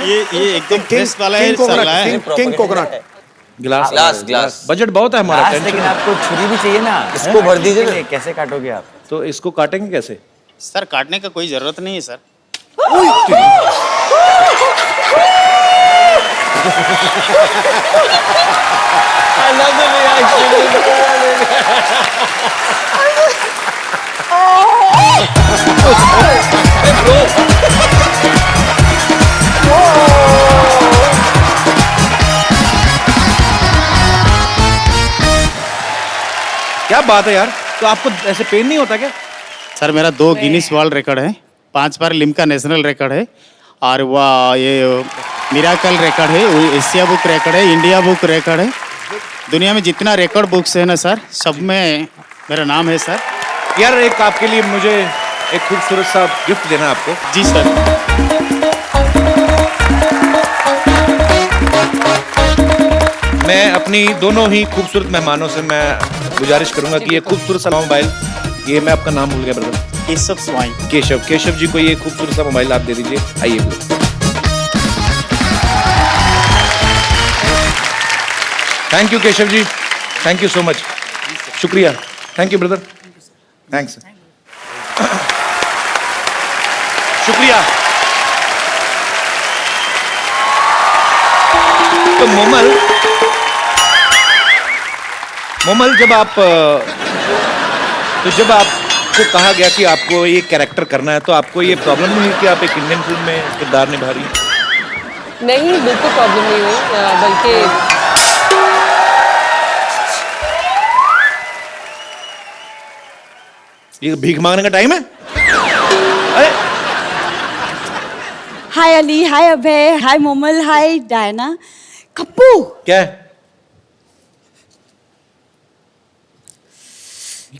[SPEAKER 4] ये एकदम फ्रेश वाला है सर, लाया है।
[SPEAKER 8] King coconut.
[SPEAKER 10] ग्लास।
[SPEAKER 1] बजट बहुत है हमारा।
[SPEAKER 10] ग्लास, लेकिन आपको छुरी भी चाहिए ना, इसको भर दीजिए ना। कैसे काटोगे आप?
[SPEAKER 1] तो इसको काटेंगे कैसे?
[SPEAKER 4] सर काटने का कोई जरूरत नहीं है सर।
[SPEAKER 1] क्या बात है यार, तो आपको ऐसे पेन नहीं होता क्या?
[SPEAKER 4] सर मेरा 2 गिनीज वर्ल्ड रिकॉर्ड है, 5 बार लिम्का नेशनल रिकॉर्ड है, और वह ये मिराकल रिकॉर्ड है, एशिया बुक रिकॉर्ड है, इंडिया बुक रिकॉर्ड है। दुनिया में जितना रिकॉर्ड बुक्स है ना सर, सब में मेरा नाम है सर।
[SPEAKER 1] यार एक आपके लिए मुझे एक खूबसूरत सा गिफ्ट देना है आपको।
[SPEAKER 4] जी सर।
[SPEAKER 1] मैं अपनी दोनों ही खूबसूरत मेहमानों से मैं गुजारिश करूंगा कि ये खूबसूरत सा मोबाइल, ये मैं आपका नाम भूल गया ब्रदर।
[SPEAKER 4] केशव स्वाइन।
[SPEAKER 1] केशव जी को ये खूबसूरत सा मोबाइल आप दे दीजिए। आइए thank you Keshav ji, thank you so much, शुक्रिया, थैंक यू ब्रदर, थैंक्स, शुक्रिया। तो मोमल जब आपको कहा गया कि आपको ये कैरेक्टर करना है, तो आपको ये प्रॉब्लम नहीं हुई कि आप एक इंडियन फिल्म में किरदार निभा रही हैं?
[SPEAKER 7] नहीं, बिल्कुल प्रॉब्लम नहीं हुई, बल्कि
[SPEAKER 1] ये भीख मांगने का टाइम है? अरे
[SPEAKER 15] हाय अली, हाय अभय, हाय मोमल, हाय डायना। कप्पू,
[SPEAKER 1] क्या है?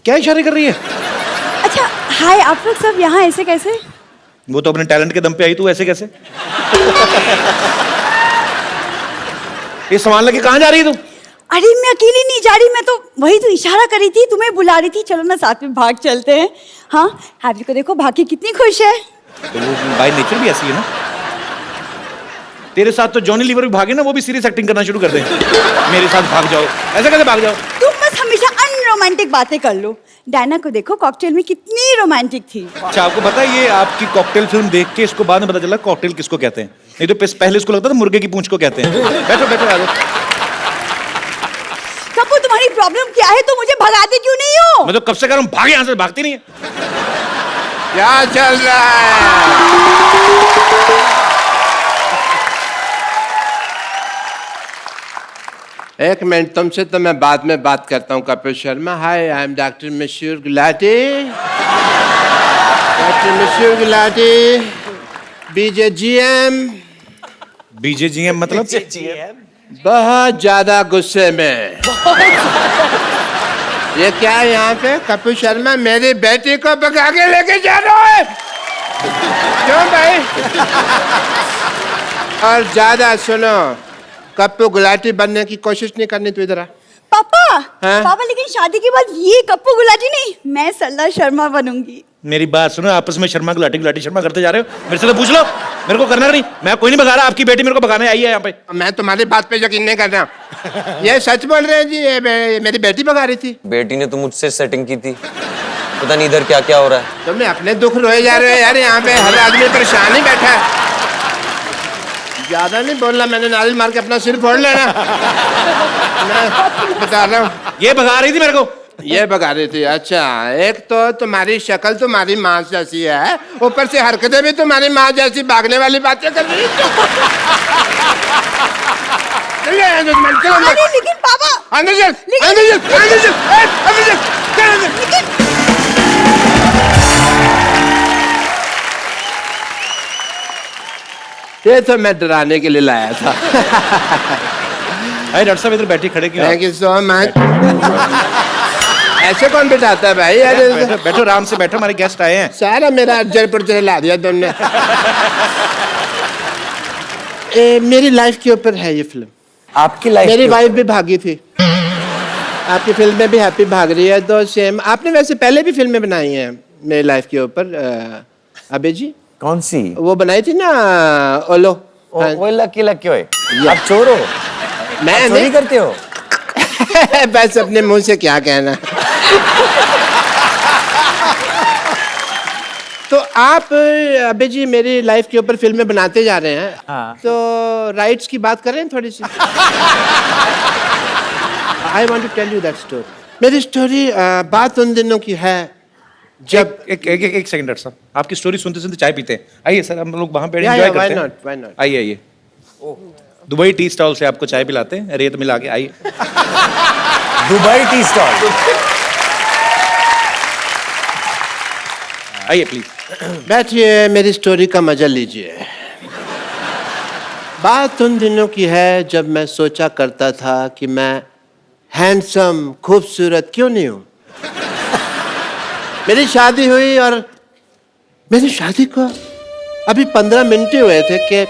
[SPEAKER 1] क्या इशारे कर रही है?
[SPEAKER 15] अच्छा हाय, आप लोग सब यहाँ ऐसे कैसे?
[SPEAKER 1] वो तो अपने टैलेंट के दम पे आई, तू ऐसे कैसे? ये सामान लेके कहाँ जा रही है तू?
[SPEAKER 15] अरे मैं अकेली नहीं जा रही, मैं तो वही तो इशारा करी थी, तुम्हें बुला रही थी, चलो ना साथ में भाग चलते हैं। हाँ हैप्पी को देखो, भागी कितनी खुश है।
[SPEAKER 1] तो वो बाय नेचर भी ऐसी है ना। तेरे साथ तो जॉनी लीवर भी भागे ना, वो भी सीरियस एक्टिंग करना शुरू कर दे। मेरे साथ भाग जाओ, ऐसे कैसे भाग जाओ?
[SPEAKER 15] तुम बस हमेशा अनरोमांटिक बातें कर लो। डायना को देखो कॉकटेल में कितनी रोमांटिक थी।
[SPEAKER 1] अच्छा आपको पता है ये आपकी कॉकटेल फिल्म देख के इसको बाद में पता चला कॉकटेल किसको कहते हैं। नहीं तो पहले इसको लगता था मुर्गे की पूंछ को कहते हैं। बैठो बैठो आ जाओ।
[SPEAKER 15] कप्पू तुम्हारी प्रॉब्लम क्या है, तुम मुझे भगाते क्यों नहीं हो?
[SPEAKER 1] मैं तो कब से कह रहा हूँ भागे यहाँ से, भागती नहीं है।
[SPEAKER 5] क्या चल रहा है? एक मिनट, तुमसे तो मैं बाद में बात करता हूँ कपिल शर्मा। हाय, आई एम डॉक्टर मशहूर गुलाटी। डॉक्टर मशहूर गुलाटी, बीजेजीएम।
[SPEAKER 1] बीजेजीएम मतलब?
[SPEAKER 5] बहुत ज्यादा गुस्से में। ये क्या है यहाँ पे? कपिल शर्मा मेरी बेटी को भगा के लेके जा रहा है। क्यों भाई? और ज्यादा सुनो, कप्पू गुलाटी बनने की कोशिश नहीं करनी। तू इधर आ।
[SPEAKER 15] पापा,
[SPEAKER 5] हाँ?
[SPEAKER 15] पापा लेकिन शादी के बाद ये कप्पू गुलाटी नहीं, मैं सरला शर्मा बनूंगी।
[SPEAKER 1] मेरी बात सुनो, आपस में शर्मा गुलाटी गुलाटी शर्मा करते जा रहे हो। मेरे से तो पूछ लो, मेरे को करना नहीं। मैं कोई नहीं भगा रहा, आपकी बेटी मेरे को भगाने आई है यहाँ पे।
[SPEAKER 5] मैं तुम्हारी बात पे यकीन नहीं कर रहा। ये सच बोल रहे हैं जी, ये मेरी बेटी भगा रही थी।
[SPEAKER 11] बेटी ने तो मुझसे सेटिंग की थी, पता नहीं इधर क्या क्या हो रहा है।
[SPEAKER 5] तुमने अपने दुख रोए जा रहे हो यार, यहाँ पे हर आदमी परेशान ही बैठा है। ज्यादा नहीं बोलना, मैंने नारियल मार के अपना सिर फोड़ लेना। मैं बता रहा हूँ,
[SPEAKER 1] ये भगा रही थी मेरे को।
[SPEAKER 5] ये भगा रही थी। अच्छा, एक तो तुम्हारी शक्ल तुम्हारी माँ जैसी है, ऊपर से हरकतें भी तुम्हारी माँ जैसी, भागने वाली बातें कर रही है।
[SPEAKER 15] अरे लेकिन पापा,
[SPEAKER 5] अंदर चल, अंदर चल, अंदर चल, अंदर चल, चल अंदर। ये तो मैं डराने के लिए लाया था।
[SPEAKER 1] अरे डॉक्टर साहब इधर बैठी खड़े क्यों?
[SPEAKER 5] Thank you so much. ऐसे कौन बिठाता है भाई?
[SPEAKER 1] बैठो बैठो, आराम से बैठो, हमारे गेस्ट आए हैं।
[SPEAKER 5] सारा मेरा अज्जर पुर्जर ला दिया तुमने। मेरी लाइफ के ऊपर है ये फिल्म।
[SPEAKER 11] आपकी लाइफ?
[SPEAKER 5] मेरी वाइफ भी भागी थी। आपकी फिल्म में भी हैप्पी भाग रही है, तो सेम। आपने वैसे पहले भी फिल्में बनाई हैं मेरी लाइफ के ऊपर, अबे जी।
[SPEAKER 11] कौन सी?
[SPEAKER 5] वो बनाई थी ना, ओलो।
[SPEAKER 11] वो लकी लकी होए। आप चोर हो?
[SPEAKER 5] मैं
[SPEAKER 11] आप चोरी करते हो?
[SPEAKER 5] बस अपने मुंह से क्या कहना। तो आप अबे जी मेरी लाइफ के ऊपर फिल्में बनाते जा रहे हैं।
[SPEAKER 11] हाँ।
[SPEAKER 5] तो राइट्स की बात करें थोड़ी सी। I want to tell you that story. मेरी स्टोरी बात उन दिनों की है जब
[SPEAKER 1] एक सेकंड डॉक्टर साहब, आपकी स्टोरी सुनते सुनते चाय पीते हैं। आइए सर, हम लोग वहां पे
[SPEAKER 5] Yeah,
[SPEAKER 1] एंजॉय
[SPEAKER 5] yeah, why
[SPEAKER 1] करते
[SPEAKER 5] not, why
[SPEAKER 1] हैं।
[SPEAKER 5] not?
[SPEAKER 1] आइए आइए, दुबई टी स्टॉल से आपको चाय पिलाते हैं, रेत मिला के। आइए।
[SPEAKER 11] Dubai tea stall.
[SPEAKER 1] आइए प्लीज।
[SPEAKER 5] बैठिए, मेरी स्टोरी का मजा लीजिए। बात उन दिनों की है जब मैं सोचा करता था कि मैं हैंडसम खूबसूरत क्यों नहीं हूं। मेरी शादी हुई और मेरी शादी को अभी 15 मिनट ही हुए थे कि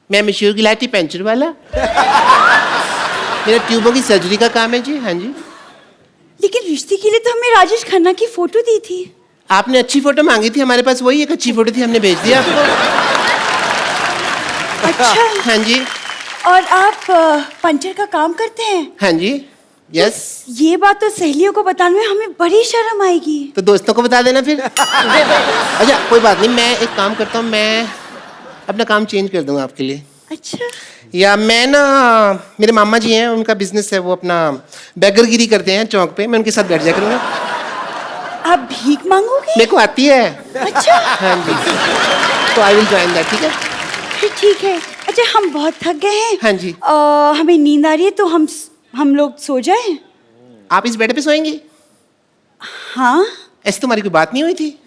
[SPEAKER 5] मैं मशहूर गुलाटी पेंचर वाला। मेरा ट्यूबों की सर्जरी का काम है जी। हाँ जी।
[SPEAKER 15] लेकिन रिश्ते के लिए तो हमें राजेश खन्ना की फोटो दी थी।
[SPEAKER 5] आपने अच्छी फोटो मांगी थी, हमारे पास वही एक अच्छी फोटो थी, हमने भेज दिया आपको।
[SPEAKER 15] अच्छा।
[SPEAKER 5] हाँ जी।
[SPEAKER 15] और आप पंचर का काम करते हैं?
[SPEAKER 5] हाँ जी। यस।
[SPEAKER 15] ये बात तो सहेलियों को बताने में हमें बड़ी शर्म आएगी।
[SPEAKER 5] तो दोस्तों को बता देना फिर। अच्छा कोई बात नहीं, मैं एक काम करता हूँ, मैं अपना काम चेंज कर दूंगा आपके लिए।
[SPEAKER 15] अच्छा।
[SPEAKER 5] या मैं ना, मेरे मामा जी हैं, उनका बिजनेस है, वो अपना बेगरगिरी करते हैं चौक पे, मैं उनके साथ बैठ जाया करूँगा।
[SPEAKER 15] आप भीख मांगोगे?
[SPEAKER 5] मेरे को आती है।
[SPEAKER 15] अच्छा।
[SPEAKER 5] हाँ जी। तो आई विल जॉइन दैट। ठीक है।
[SPEAKER 15] फिर ठीक है। अच्छा हम बहुत थक गए हैं।
[SPEAKER 5] हाँ जी।
[SPEAKER 15] हमें नींद आ रही है, तो हम लोग सो जाएं?
[SPEAKER 5] आप इस बेड पे सोएंगे?
[SPEAKER 15] हाँ।
[SPEAKER 5] ऐसी तुम्हारी कोई बात नहीं हुई थी?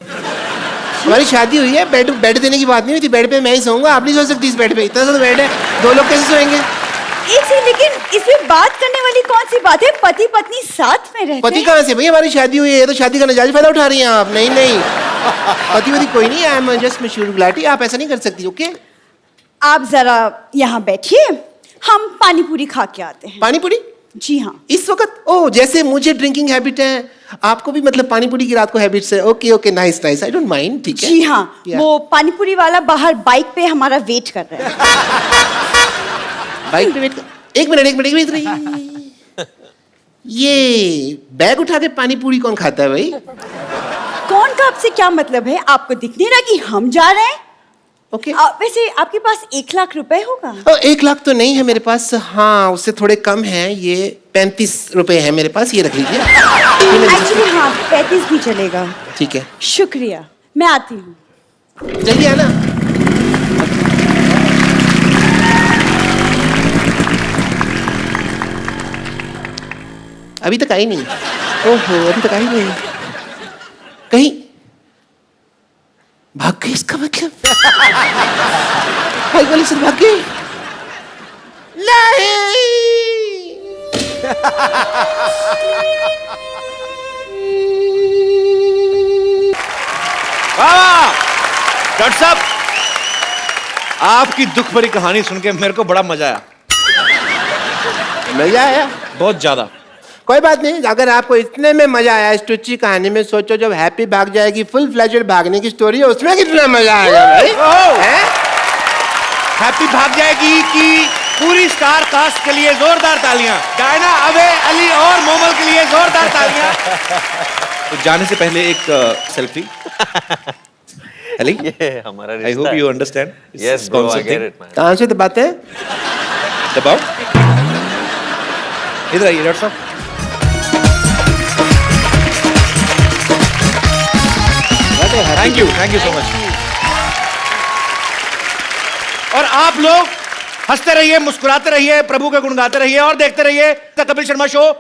[SPEAKER 5] हमारी शादी हुई है, बेड देने की बात नहीं हुई थी। बेड पे मैं ही सोऊंगा, आप नहीं सो सकती इस बेड पे। इतना सा तो बेड है, 2 लोग कैसे सोएंगे?
[SPEAKER 15] एक सेकंड, लेकिन इसमें बात करने वाली कौन सी बात है? पति पत्नी साथ में रहते
[SPEAKER 5] पति
[SPEAKER 15] हैं।
[SPEAKER 5] कहाँ से भाई, हमारी शादी हुई है, ये तो शादी का नजायज फायदा उठा रही हैं आप। नहीं नहीं, पति वति कोई नहीं, आई एम जस्ट मशहूर गुलाटी, आप ऐसा नहीं कर सकती। ओके
[SPEAKER 15] आप जरा यहाँ बैठिए, हम पानी पूरी खा के आते हैं।
[SPEAKER 5] पानी पूरी?
[SPEAKER 15] जी हाँ।
[SPEAKER 5] इस वक्त? ओ, जैसे मुझे ड्रिंकिंग हैबिट है, आपको भी मतलब पानी पूरी की रात को हैबिट्स है। Okay okay, nice nice, I don't mind. ठीक है।
[SPEAKER 15] जी हाँ। वो पानी पूरी वाला बाहर बाइक पे हमारा वेट कर रहा है।
[SPEAKER 5] बाइक पे वेट कर। एक मिनट। ये बैग उठा के पानी पूरी कौन खाता है भाई?
[SPEAKER 15] कौन का आपसे क्या मतलब है? आपको दिख नहीं रहा कि हम जा रहे हैं?
[SPEAKER 5] ओके।
[SPEAKER 15] वैसे आपके पास 1 लाख रुपए होगा?
[SPEAKER 5] 1 लाख तो नहीं है मेरे पास, हाँ उससे थोड़े कम है, ये 35 रुपए है मेरे पास, ये रख लीजिए।
[SPEAKER 15] एक्चुअली हाँ, 35 भी चलेगा।
[SPEAKER 5] ठीक है।
[SPEAKER 15] शुक्रिया, मैं आती हूँ।
[SPEAKER 5] जल्दी आना। अभी तक आई नहीं। ओहो, अभी तक आई नहीं। कहीं भाग गई इसका मतलब? हाई वाली से भाग गई? नहीं।
[SPEAKER 1] डॉक्टर साहब, आपकी दुख भरी कहानी सुन के मेरे को बड़ा मजा आया।
[SPEAKER 5] मजा आया?
[SPEAKER 1] बहुत ज्यादा।
[SPEAKER 5] कोई बात नहीं, अगर आपको इतने में मजा आया इस टुच्ची कहानी में, सोचो जब हैप्पी भाग जाएगी, फुल फ्लेजेड भागने की स्टोरी है, उसमें कितना मजा आएगा भाई।
[SPEAKER 1] हैप्पी भाग जाएगी कि पूरी स्टार कास्ट के लिए जोरदार तालियां, डायना, अभय, अली और मोमल के लिए जोरदार तालियां। तो जाने से पहले एक सेल्फी। अली,
[SPEAKER 11] ये हमारा
[SPEAKER 1] I hope you understand.
[SPEAKER 11] Yes bro, I get it man.
[SPEAKER 5] कहाँ से दबाते हैं?
[SPEAKER 1] दबाओ। इधर आइए डॉक्टर साहब। Thank you so much. और आप लोग हंसते रहिए, मुस्कुराते रहिए, प्रभु के गुण गाते रहिए और देखते रहिए द कपिल शर्मा शो।